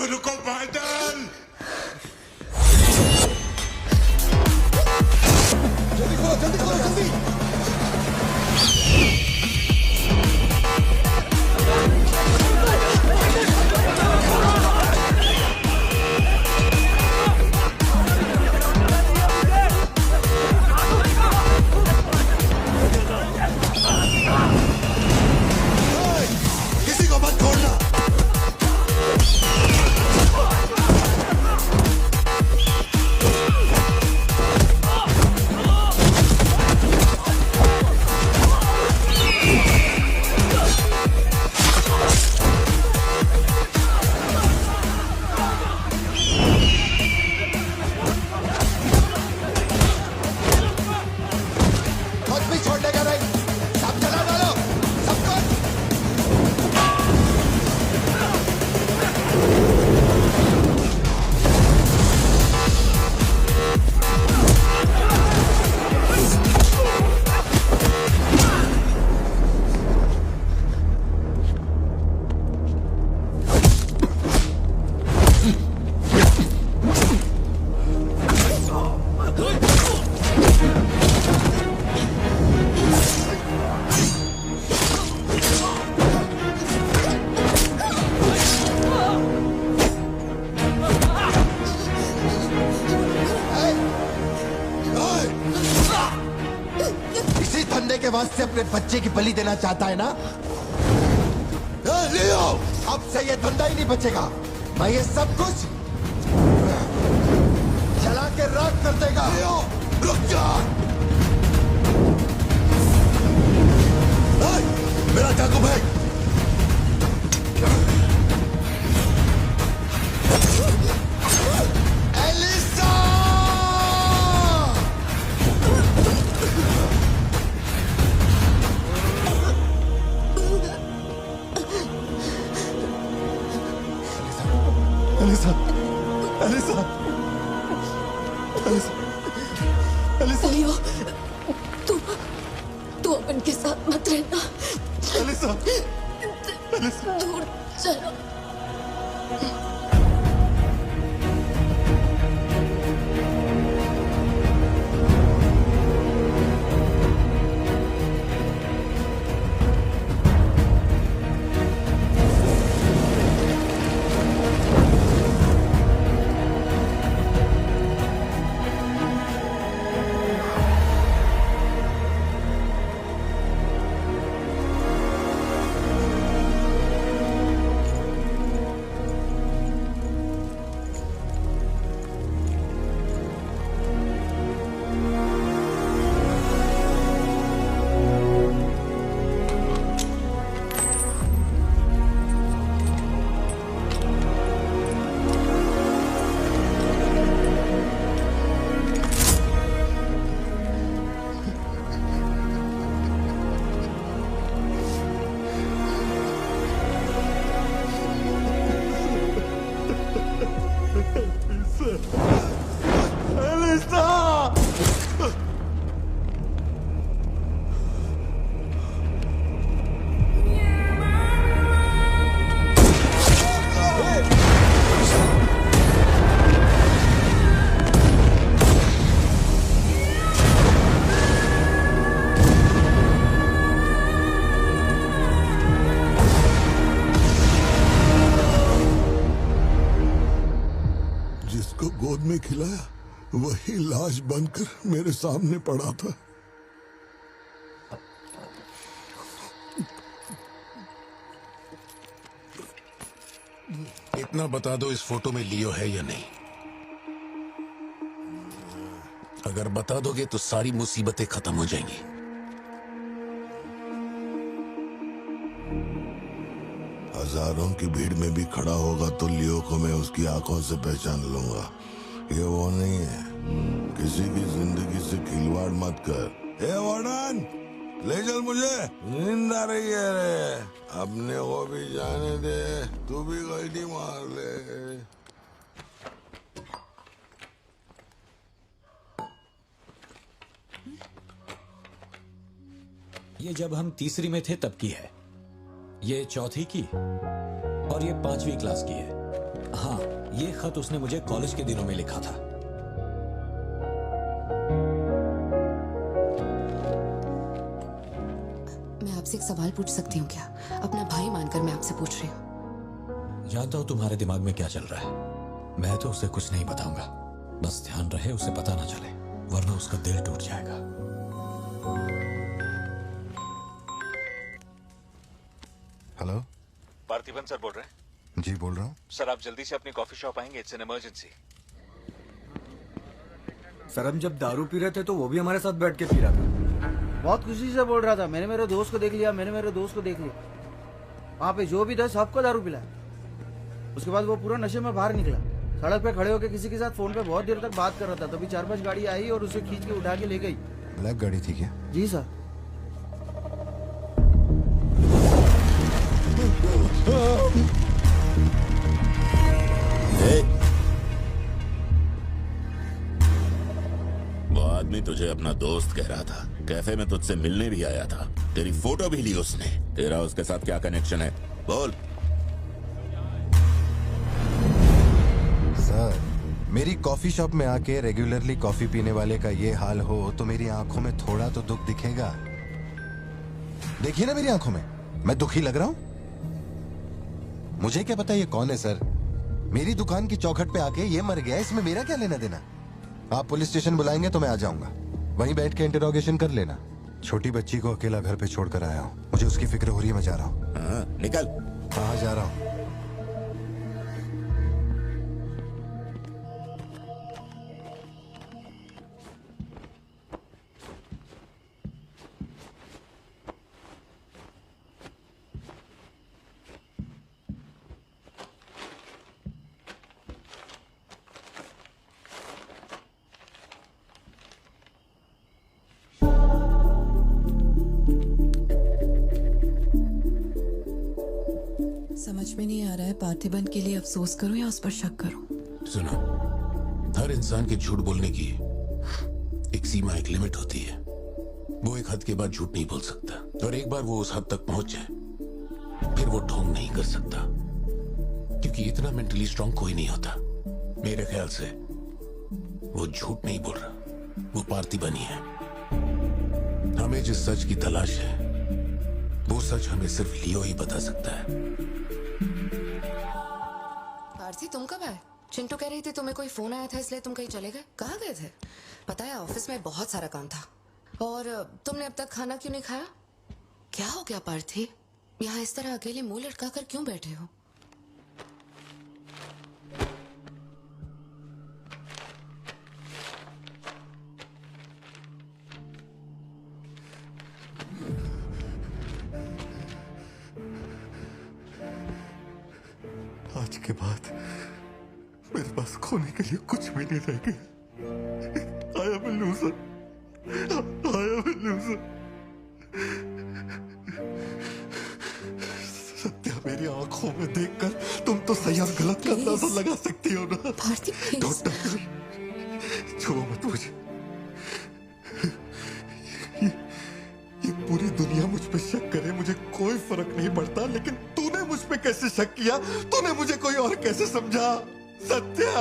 रुको बादल। जल्दी खोलो, जल्दी खोलो, जल्दी। किसी को मत छोड़ना। कुछ भी छोड़ने का नहीं, सब चला डालो, सबको। इसी धंधे के वास्ते अपने बच्चे की बलि देना चाहता है ना? लियो, अब से ये धंधा ही नहीं बचेगा। मैं ये सब कुछ जला के राख कर देगा। लियो, रुक जा। मेरा चाकू फेंक। Elisa! Elisa, Elisa, Elisa, Elisa. Leo, तू अपन के साथ मत रहना। Elisa, Elisa. दूर चलो। जिसको गोद में खिलाया वही लाश बनकर मेरे सामने पड़ा था। इतना बता दो, इस फोटो में लियो है या नहीं? अगर बता दोगे तो सारी मुसीबतें खत्म हो जाएंगी। हजारों की भीड़ में भी खड़ा होगा तो लियो को मैं उसकी आंखों से पहचान लूंगा। ये वो नहीं है। किसी की जिंदगी से खिलवाड़ मत कर। ए वार्डन, ले चल मुझे, नींद आ रही है रे। अपने को भी जाने दे, तू भी गलती मार ले। ये जब हम तीसरी में थे तब की है, ये चौथी की और ये 5वीं क्लास की है। हाँ, ये खत उसने मुझे कॉलेज के दिनों में लिखा था। मैं आपसे एक सवाल पूछ सकती हूँ क्या? अपना भाई मानकर मैं आपसे पूछ रही हूँ। जानता हूँ तुम्हारे दिमाग में क्या चल रहा है। मैं तो उसे कुछ नहीं बताऊंगा। बस ध्यान रहे उसे पता ना चले, वरना उसका दिल टूट जाएगा। हेलो, पार्थिबन सर बोल रहे हैं? जी बोल रहा हूँ। सर आप जल्दी से अपनी कॉफी शॉप आएंगे? It's an emergency. सर हम जब दारू पी रहे थे तो वो भी हमारे साथ बैठ के पी रहा था। बहुत खुशी से बोल रहा था, मैंने मेरे दोस्त को देख लिया, मैंने मेरे दोस्त को देख लिया। वहाँ पे जो भी था सबको दारू पिलाया। उसके बाद वो पूरा नशे में बाहर निकला, सड़क पे खड़े होकर किसी के साथ फोन पे बहुत देर तक बात कर रहा था। तभी 4-5 गाड़ी आई और उसे खींच के उठा के ले गई। ब्लैक गाड़ी थी क्या? जी सर। वो आदमी तुझे अपना दोस्त कह रहा था, कैफे में तुझसे मिलने भी आया था, तेरी फोटो भी ली उसने। तेरा उसके साथ क्या कनेक्शन है? बोल। सर, मेरी कॉफी शॉप में आके रेगुलरली कॉफी पीने वाले का ये हाल हो तो मेरी आंखों में थोड़ा तो दुख दिखेगा। देखिए ना मेरी आंखों में, मैं दुखी लग रहा हूं? मुझे क्या पता ये कौन है सर? मेरी दुकान की चौखट पे आके ये मर गया, इसमें मेरा क्या लेना देना? आप पुलिस स्टेशन बुलाएंगे तो मैं आ जाऊंगा, वहीं बैठ के इंटरोगेशन कर लेना। छोटी बच्ची को अकेला घर पे छोड़कर आया हूँ, मुझे उसकी फिक्र हो रही है, मैं जा रहा हूँ। निकल। कहाँ जा रहा हूँ? समझ में नहीं आ रहा है पार्थिबन के लिए अफसोस करूं या उस पर शक करूं। सुनो, हर इंसान के झूठ बोलने की एक सीमा, एक लिमिट होती है। वो एक हद के बाद झूठ नहीं बोल सकता, और एक बार वो उस हद तक पहुंच जाए फिर वो ढोंग नहीं कर सकता, क्योंकि इतना मेंटली स्ट्रांग कोई नहीं होता। मेरे ख्याल से वो झूठ नहीं बोल रहा, वो पार्थिबन ही है। हमें जिस सच की तलाश है वो सच हमें सिर्फ लियो ही बता सकता है। पार्थी, तुम कब आए? चिंटू कह रही थी तुम्हें कोई फोन आया था इसलिए तुम कहीं चले गए। कहाँ गए थे? पता है ऑफिस में बहुत सारा काम था। और तुमने अब तक खाना क्यों नहीं खाया? क्या हो गया पार्थी? यहाँ इस तरह अकेले मुंह लटका कर क्यों बैठे हो? आज के बाद मेरे पास खोने के लिए कुछ भी नहीं रह गया। I am a loser. I am a loser. Satya, मेरी आंखों में देखकर तुम तो सही और गलत का अंदाजा लगा सकती हो ना? Don't touch me. छुओ मत मुझे। ये पूरी दुनिया मुझ पे शक करे, मुझे कोई फर्क नहीं पड़ता, लेकिन तूने मुझ पे कैसे शक किया? तूने मुझे कोई और कैसे समझा? सत्या,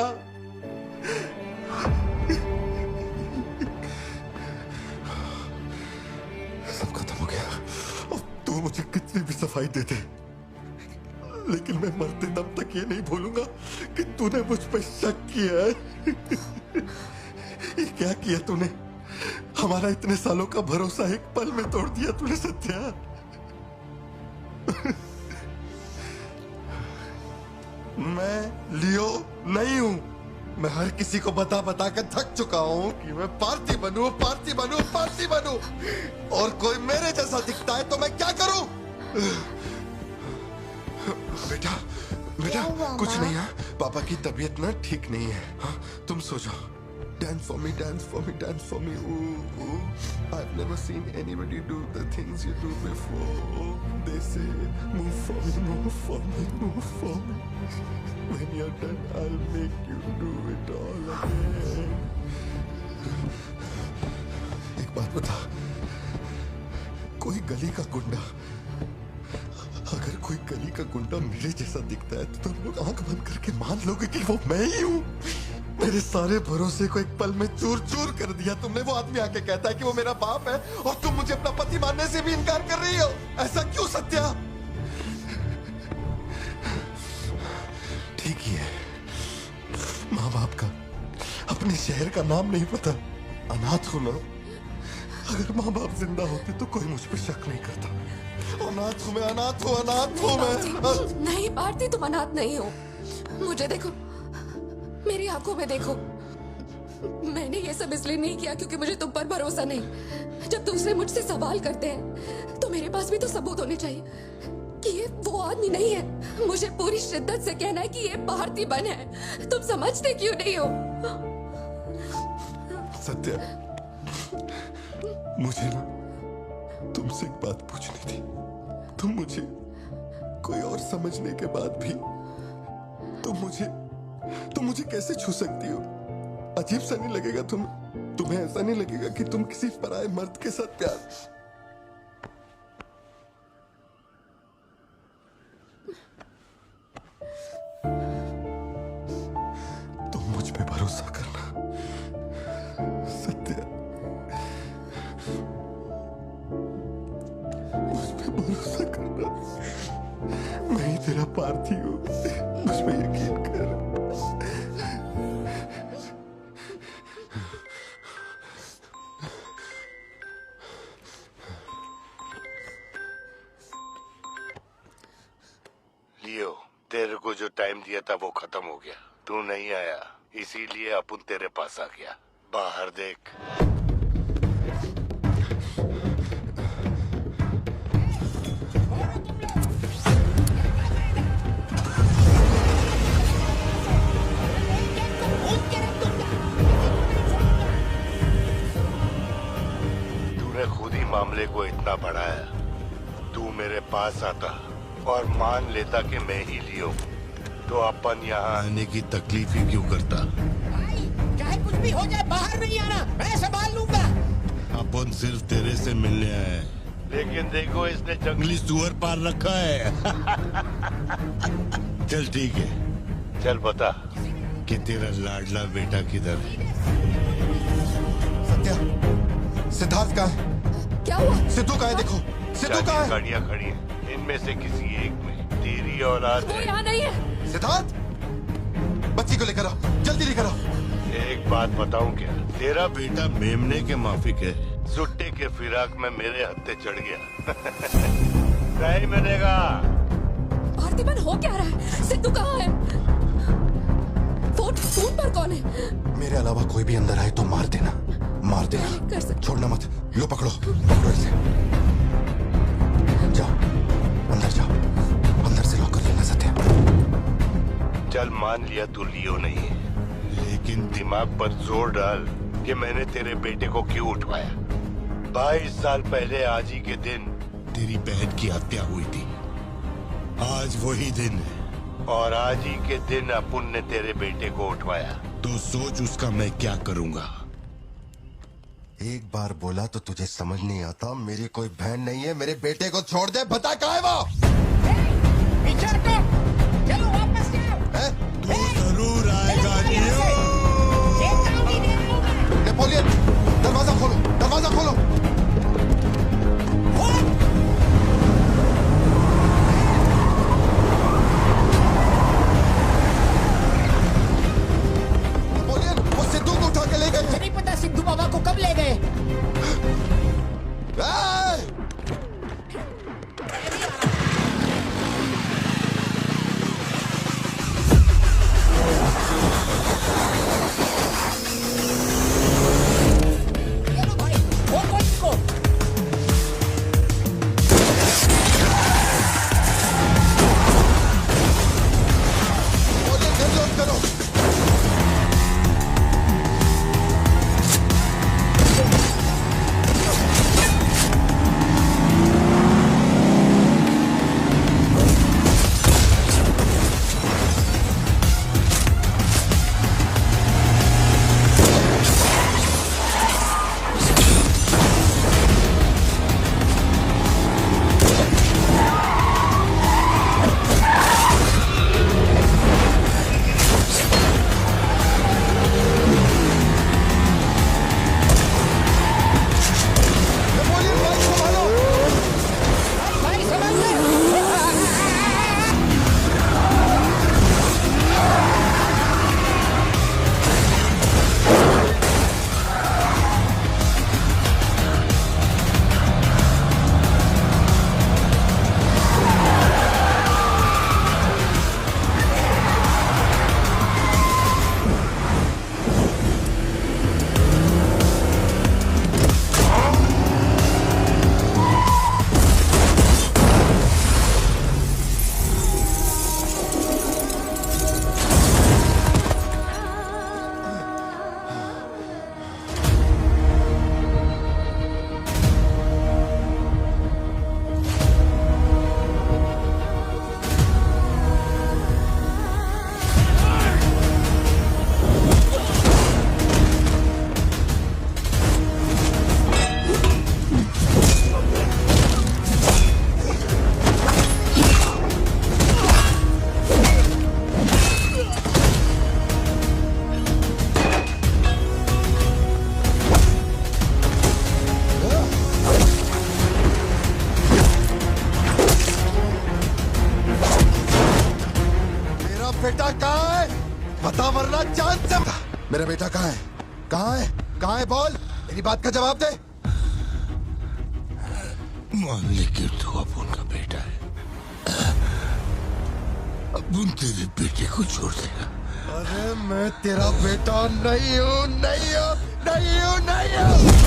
सब खत्म हो गया। अब तू मुझे कितनी भी सफाई दे दे, लेकिन मैं मरते दम तक ये नहीं भूलूंगा कि तूने मुझ पे शक किया है। ये क्या किया तूने? हमारा इतने सालों का भरोसा एक पल में तोड़ दिया तूने सत्या। मैं लियो नहीं हूं। मैं हर किसी को बता बता कर थक चुका हूं कि मैं पार्टी बनूं, पार्टी बनूं, पार्टी बनूं, और कोई मेरे जैसा दिखता है तो मैं क्या करूं? बेटा, बेटा कुछ नहीं है, पापा की तबीयत ना ठीक नहीं है। हाँ, तुम सो जाओ। Dance for me, dance for me, dance for me. Ooh, ooh. I've never seen anybody do the things you do before. They say, move for me, move for me, move for me. When you're done, I'll make you do it all again. एक बात बता, कोई गली का गुंडा अगर कोई गली का गुंडा मेरे जैसा दिखता है तो तुम लोग आंख बंद करके मान लोगे कि वो मैं ही हूँ। मेरे सारे भरोसे को एक पल में चूर चूर कर दिया तुमने। वो आदमी आके कहता है कि वो मेरा बाप है और तुम मुझे अपना पति मानने से भी इनकार कर रही हो। ऐसा क्यों सत्या? ठीक ही है, माँ बाप का अपने शहर का नाम नहीं पता, अनाथ हो ना। अगर माँ बाप जिंदा होते तो कोई मुझ पर शक नहीं करता। अनाथ हूँ मैं, अनाथ हूँ, अनाथ हूँ मैं। नहीं भारती, तुम अनाथ नहीं हो। मुझे देखो, मेरी आंखों में देखो। मैंने ये सब इसलिए नहीं किया क्योंकि मुझे तुम पर भरोसा नहीं। जब दूसरे मुझसे सवाल करते हैं तो मेरे पास भी तो सबूत होने चाहिए कि ये वो आदमी नहीं है। मुझे पूरी शिद्दत से कहना है कि ये पार्थिबन है। तुम समझते क्यों नहीं हो? सत्या, मुझे ना तुमसे एक बात पूछनी थी। तुम मुझे कोई और समझने के बाद भी तुम मुझे कैसे छू सकती हो? अजीब सा नहीं लगेगा तुम्हें ऐसा नहीं लगेगा कि तुम किसी पराये मर्द के साथ प्यार? तुम मुझ पे भरोसा करना सत्या, मुझ पे भरोसा करना। मैं ही तेरा पार्थी हूँ, मुझ पे यकीन कर। लियो, तेरे को जो टाइम दिया था वो खत्म हो गया। तू नहीं आया, इसीलिए अपन तेरे पास आ गया। बाहर देख। तूने खुद ही मामले को इतना बढ़ाया। तू मेरे पास आता और मान लेता कि मैं ही लियो, तो अपन यहाँ आने की तकलीफ ही क्यों करता? चाहे कुछ भी हो जाए, बाहर नहीं आना, मैं संभाल लूंगा। अपन सिर्फ तेरे से मिलने आए हैं, लेकिन देखो इसने जंगली सुअर पाल रखा है। चल ठीक है, चल बता कि तेरा लाडला बेटा किधर है? सत्या, सिद्धार्थ कहाँ है? क्या हुआ? सिद्धू कहाँ है? देखो सिद्धू कहाँ है? गाड़ियाँ खड़ी हैं, इनमें से किसी एक में तेरी औलाद वो यहाँ नहीं है। सिद्धार्थ, बच्ची को लेकर आओ, जल्दी लेकर आओ। एक बात बताऊं क्या? तेरा बेटा मेमने के माफिक है, सुट्टे के फिराक में मेरे हत्थे चढ़ गया। नहीं मिलेगा। पार्थिबन हो क्या रहा है? सिद्धू कहाँ है? फोन पर कौन है? मेरे अलावा कोई भी अंदर आए तो मार देना, मार देना। छोड़ना मत। लो पकड़ो, पकड़ो इसे। जाओ अंदर जाओ, अंदर से लॉक कर लेना सत्या। चल मान लिया तू लियो नहीं है, लेकिन दिमाग पर जोर डाल कि मैंने तेरे बेटे को क्यों उठवाया। 22 साल पहले आज ही के दिन तेरी बहन की हत्या हुई थी। आज वही दिन है और आज ही के दिन अपुन ने तेरे बेटे को उठवाया। तो सोच उसका मैं क्या करूंगा। एक बार बोला तो तुझे समझ नहीं आता। मेरी कोई बहन नहीं है, मेरे बेटे को छोड़ दे। बता कहाँ है वो? चलो वापस जाओ। तू जरूर आएगा नेपोलियन, दरवाजा खोलो, दरवाजा खोलो। नेपोलियन, वो सिद्धू को उठा के ले गए। मुझे नहीं पता सिद्धू बाबा को कब ले गए। बेटा कहाँ है? बता वरना चांद से। मेरा बेटा कहाँ है? कहाँ है? कहाँ है? बोल, मेरी बात का जवाब दे। मान ले कि तू अब उनका बेटा है, अब उन तेरे बेटे को छोड़ देगा। अरे मैं तेरा बेटा नहीं हूँ, नहीं हूँ, नहीं हूँ, नहीं हूँ।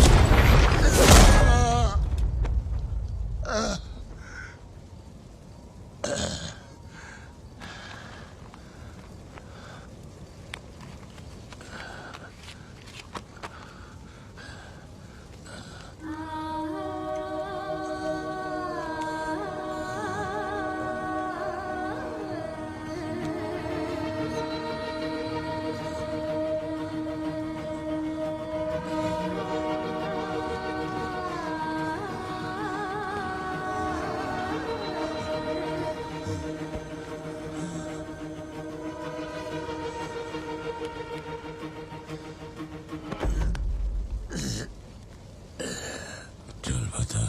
चल बता,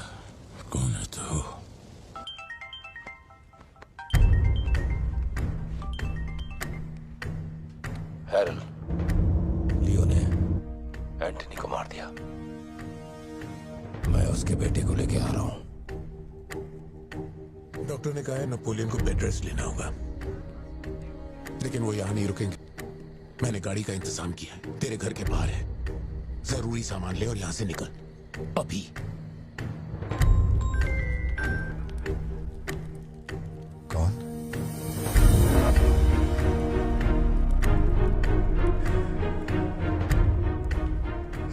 कौन है तू? हैरल, लियो ने एंटनी को मार दिया। मैं उसके बेटे को लेके आ रहा हूं। डॉक्टर ने कहा है नेपोलियन को बेड रेस्ट लेना होगा, लेकिन वो यहां नहीं रुकेंगे। मैंने गाड़ी का इंतजाम किया है, तेरे घर के बाहर है। जरूरी सामान ले और यहां से निकल अभी। कौन?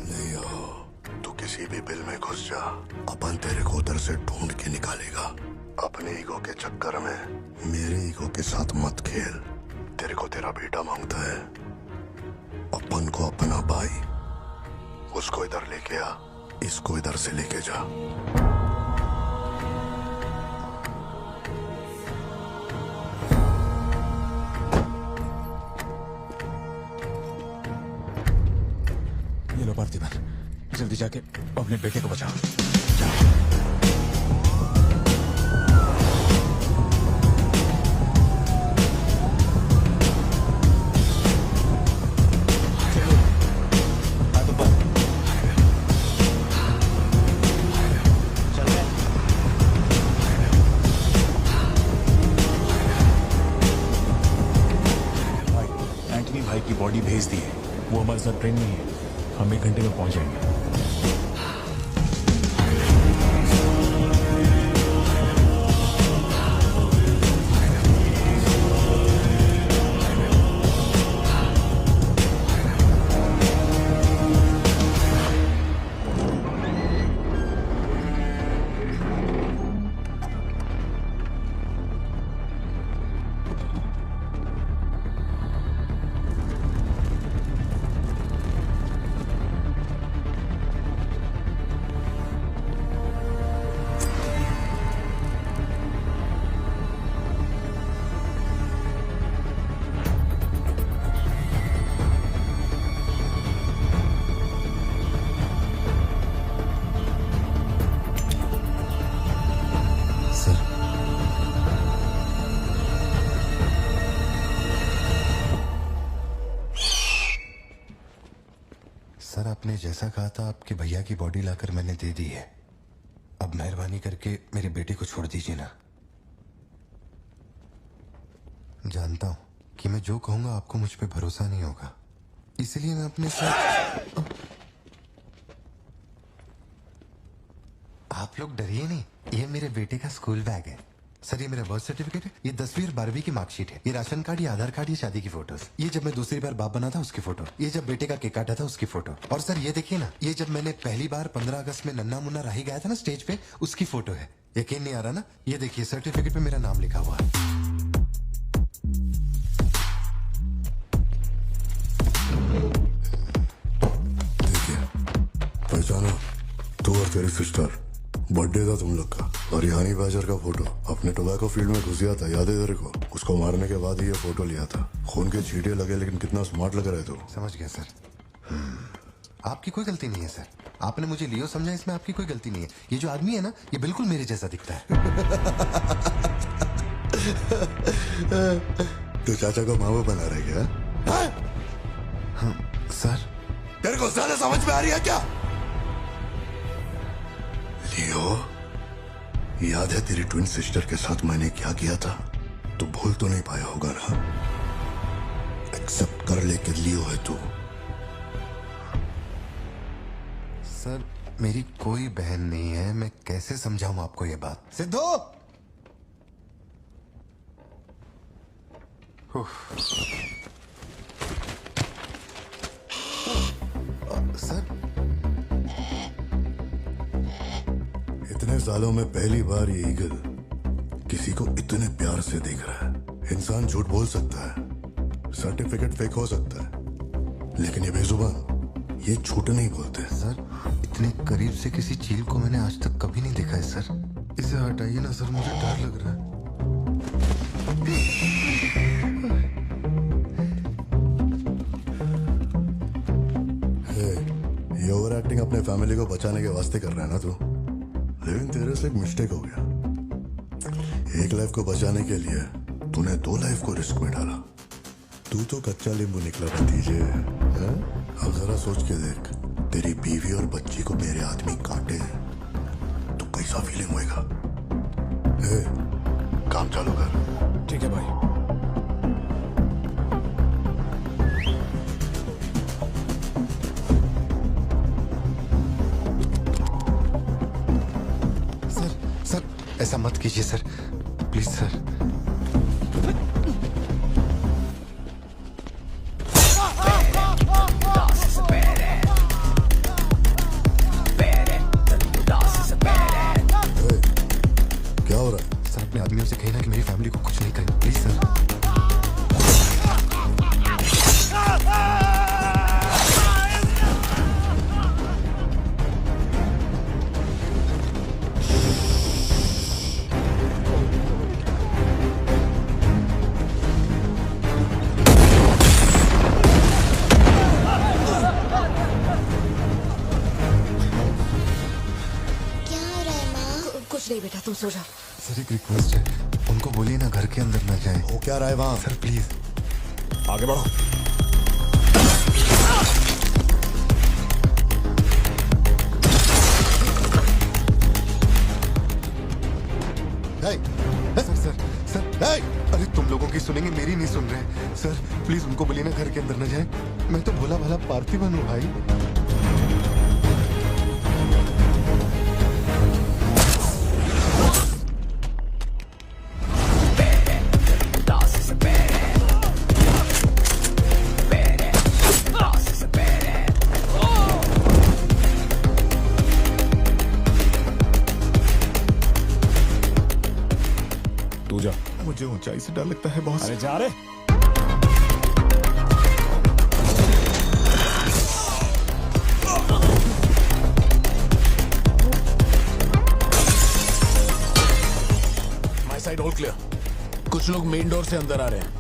लियो, तू किसी भी बिल में घुस जा, अपन तेरे को उधर से ढूंढ के निकालेगा। अपने ईगो के चक्कर में मेरे ईगो के साथ मत खेल। तेरे को तेरा बेटा मांगता है, अपन को अपना भाई। उसको इधर लेके आ, इसको इधर से लेके जा। ये लो पार्थिबन, जल्दी जाके अपने बेटे को बचाओ। एंटनी भाई की बॉडी भेज दी है, वो हमारे साथ ट्रेन में ही है। हम 1 घंटे में पहुंच जाएंगे। सर, आपने जैसा कहा था आपके भैया की बॉडी लाकर मैंने दे दी है। अब मेहरबानी करके मेरे बेटे को छोड़ दीजिए ना। जानता हूं कि मैं जो कहूंगा आपको मुझ पे भरोसा नहीं होगा, इसलिए मैं अपने साथ। आप लोग डरिए नहीं, ये मेरे बेटे का स्कूल बैग है। सर, ये मेरा बर्थ सर्टिफिकेट है, ये 10वीं और 12वीं की मार्कशीट है, ये राशन कार्ड, ये आधार कार्ड, ये शादी की फोटोज, ये जब मैं दूसरी बार बाप बना था उसकी फोटो, ये जब बेटे का केक काटा था उसकी फोटो, और सर ये देखिए ना, ये जब मैंने पहली बार 15 अगस्त में नन्ना मुन्ना राही गाया था ना स्टेज पे, उसकी फोटो है। यकीन नहीं आ रहा ना? ये देखिए सर्टिफिकेट पे मेरा नाम लिखा हुआ है। पहचानो, तू और तेरी सिस्टर, बर्थडे था तुम लोग का, और रिहानी बाजार का फोटो। अपने टोबैको फील्ड में घुस गया था, याद है तेरे को? उसको मारने के बाद ही ये फोटो लिया था। खून के छींटे लगे, लेकिन कितना स्मार्ट लग रहा है तू। समझ गया सर। आपकी कोई गलती नहीं है सर, आपने मुझे लियो समझा, इसमें आपकी कोई गलती नहीं है। ये जो आदमी है ना, ये बिल्कुल मेरे जैसा दिखता है। तो चाचा को मामा बना रहे क्या? हाँ, सर तेरे को ज्यादा समझ में आ रही है क्या? लियो, याद है तेरी ट्विन सिस्टर के साथ मैंने क्या किया था? तू भूल तो नहीं पाया होगा ना? एक्सेप्ट कर ले कि लियो है तू। सर मेरी कोई बहन नहीं है, मैं कैसे समझाऊं आपको ये बात? सिद्धू! सर इतने सालों में पहली बार ये ईगल किसी को इतने प्यार से देख रहा है। इंसान झूठ बोल सकता है, सर्टिफिकेट फेक हो सकता है, लेकिन ये बेजुबान, ये झूठ नहीं बोलते। सर इतने करीब से किसी चील को मैंने आज तक कभी नहीं देखा है सर। इसे हटाइए ना सर, मुझे डर लग रहा है। ये ओवर एक्टिंग अपने फैमिली को बचाने के वास्ते कर रहा है ना तू, लेकिन तेरे से एक मिस्टेक हो गया। एक लाइफ को बचाने के लिए तूने 2 लाइफ को रिस्क में डाला। तू तो कच्चा नींबू निकला भतीजे। अब जरा सोच के देख, तेरी बीवी और बच्ची को मेरे आदमी काटे तो कैसा फीलिंग होएगा? काम चालू कर। ठीक है भाई। सर ऐसा मत कीजिए सर, प्लीज सर। क्या हो रहा है? सर अपने आदमियों से कहना कि मेरी फैमिली को कुछ नहीं करें, प्लीज सर। कुछ नहीं बेटा, तुम सो जाओ। सर एक रिक्वेस्ट है, उनको बोलिए ना घर के अंदर ना जाए। हो क्या रहा है वहां? सर प्लीज आगे बढ़ो। सर अरे तुम लोगों की सुनेंगे, मेरी नहीं सुन रहे। सर प्लीज उनको बोलिए ना घर के अंदर न जाए। मैं तो भोला भाला पार्थिवन हूँ भाई। तू जा। मुझे ऊंचाई से डर लगता है बॉस। अरे जा रे। My side all clear. कुछ लोग मेन डोर से अंदर आ रहे हैं।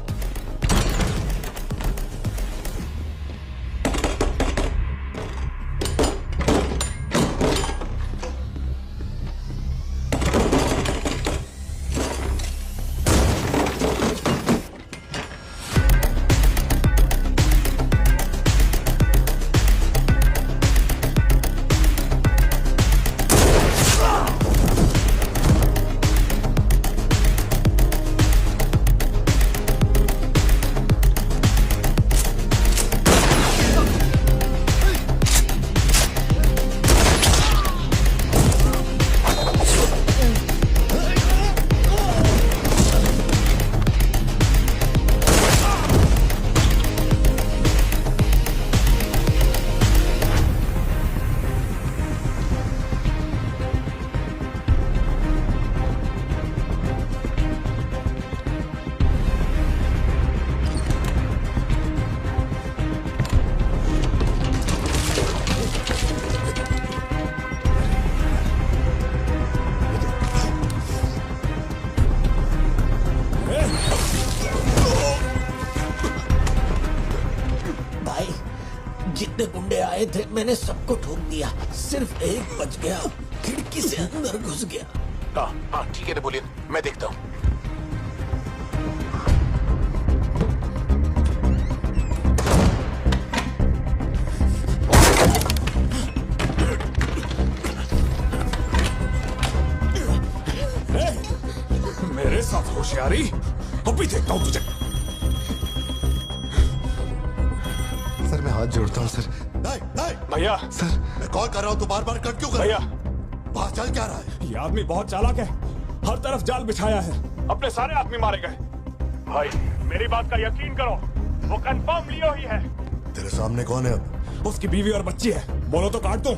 जितने गुंडे आए थे मैंने सबको ठोक दिया, सिर्फ एक बच गया, खिड़की से अंदर घुस गया। हाँ ठीक है, बोलिए, मैं देखता हूँ। गई, अभी देखता हूँ तुझे। सर मैं हाथ जोड़ता हूँ सर। भैया सर मैं कॉल कर रहा हूँ तो बार बार कट क्यों कर भैया, बाहर चल क्या रहा है? ये आदमी बहुत चालाक है, हर तरफ जाल बिछाया है, अपने सारे आदमी मारे गए। भाई मेरी बात का यकीन करो, वो कंफर्म लियो ही है। तेरे सामने कौन है अब? उसकी बीवी और बच्ची है, बोलो तो काट दूं।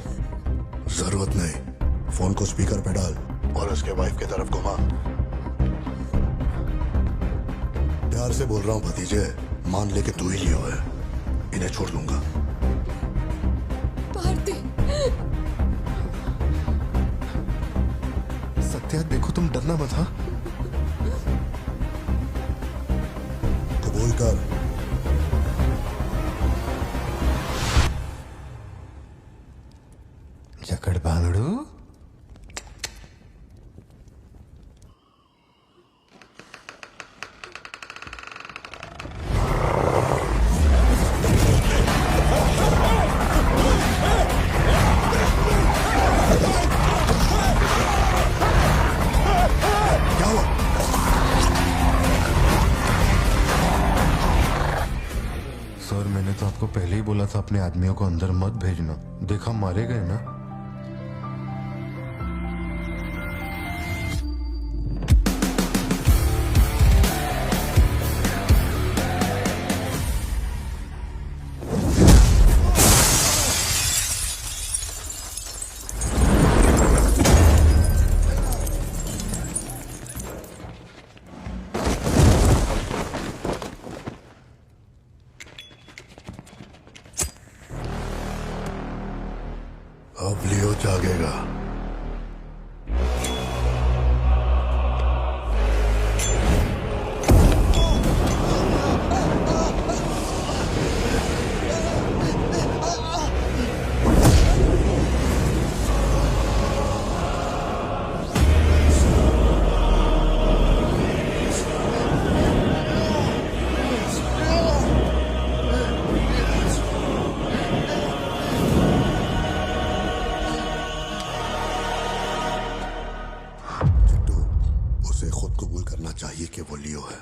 जरूरत नहीं, फोन को स्पीकर पे डाल और उसके वाइफ की तरफ घुमा। प्यार से बोल रहा हूँ भतीजे, मान ले कि तू ही लियो है, इन्हें छोड़ दूंगा। सत्या देखो तुम डरना मत। हाँ कबूल कर। जकड़ बांगड़ू। सर मैंने तो आपको पहले ही बोला था अपने आदमियों को अंदर मत भेजना, देखा मारे गए ना। अब लियो जागेगा। उसे खुद कबूल करना चाहिए कि वो लियो है।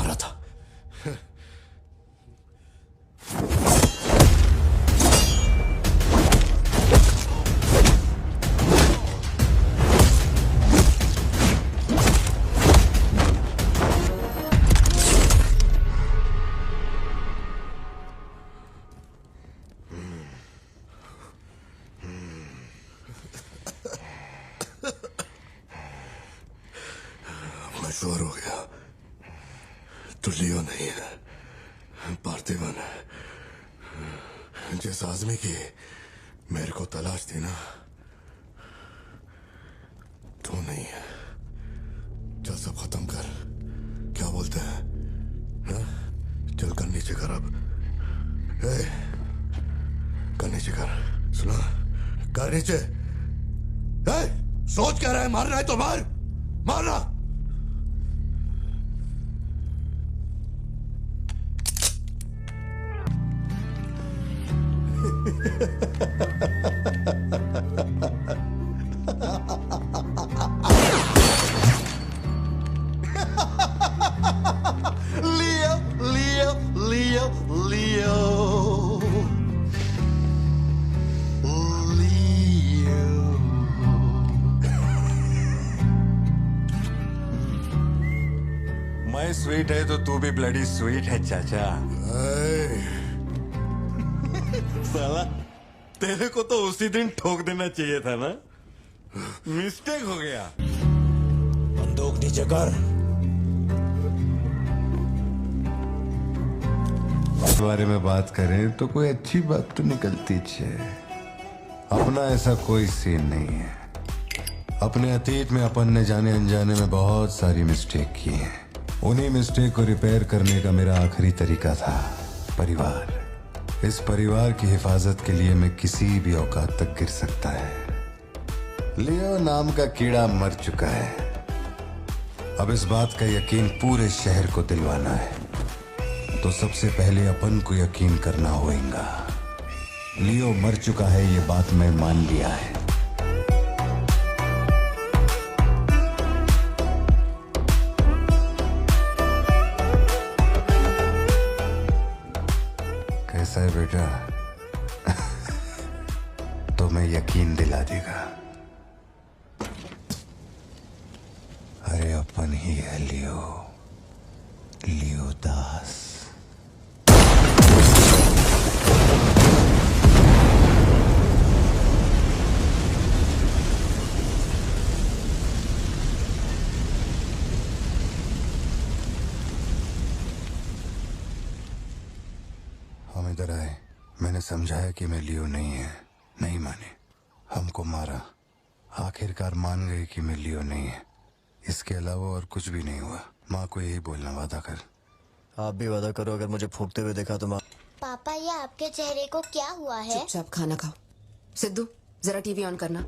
मारा था। मशहूर हो गया तो लियो नहीं है, पार्थिवन है। जिस आदमी की मेरे को तलाश थी ना, तू नहीं है। चल सब खत्म कर, क्या बोलते हैं? हाँ? चल कर नीचे कर अब। ए, कर नीचे कर, सुना? कर नीचे। ए, सोच क्या रहा है? मारना है तो मार, मारना। Leo, Leo, Leo, Leo. मैं स्वीट है तो तू भी ब्लडी स्वीट है चाचा। साला तेरे को तो उसी दिन ठोक देना चाहिए था ना, मिस्टेक हो गया। बंदूक नीचे कर। इस बारे में बात करें तो कोई अच्छी बात तो निकलती है। अपना ऐसा कोई सीन नहीं है। अपने अतीत में अपन ने जाने अनजाने में बहुत सारी मिस्टेक की हैं। उन्हीं मिस्टेक को रिपेयर करने का मेरा आखिरी तरीका था परिवार। इस परिवार की हिफाजत के लिए मैं किसी भी औकात तक गिर सकता है। लियो नाम का कीड़ा मर चुका है। अब इस बात का यकीन पूरे शहर को दिलवाना है, तो सबसे पहले अपन को यकीन करना होगा। लियो मर चुका है, ये बात मैं मान लिया है। कैसा है बेटा? तो मैं यकीन दिला देगा। अरे अपन ही है लियो, लियो दास। हम इधर आए, मैंने समझाया कि मैं लियो नहीं है, नहीं माने, हमको मारा। आखिरकार मान गए कि मैं लियो नहीं है। इसके अलावा और कुछ भी नहीं हुआ। माँ को यही बोलना, वादा कर। आप भी वादा करो, अगर मुझे फूकते हुए देखा तो माँ। पापा, ये आपके चेहरे को क्या हुआ है? चुपचाप खाना खाओ। सिद्धू जरा टीवी ऑन करना।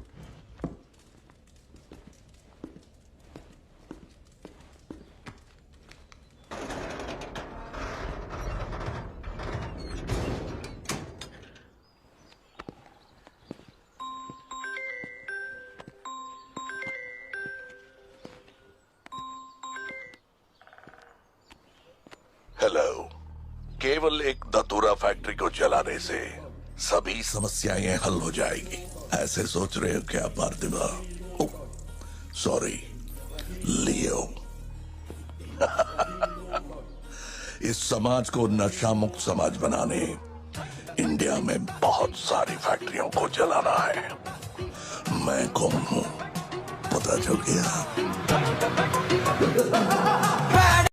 हेलो। केवल एक धतूरा फैक्ट्री को जलाने से सभी समस्याएं हल हो जाएगी, ऐसे सोच रहे हो क्या पार्थिवा? सॉरी लियो। इस समाज को नशा मुक्त समाज बनाने इंडिया में बहुत सारी फैक्ट्रियों को जलाना है। मैं कौन हूं पता चल गया?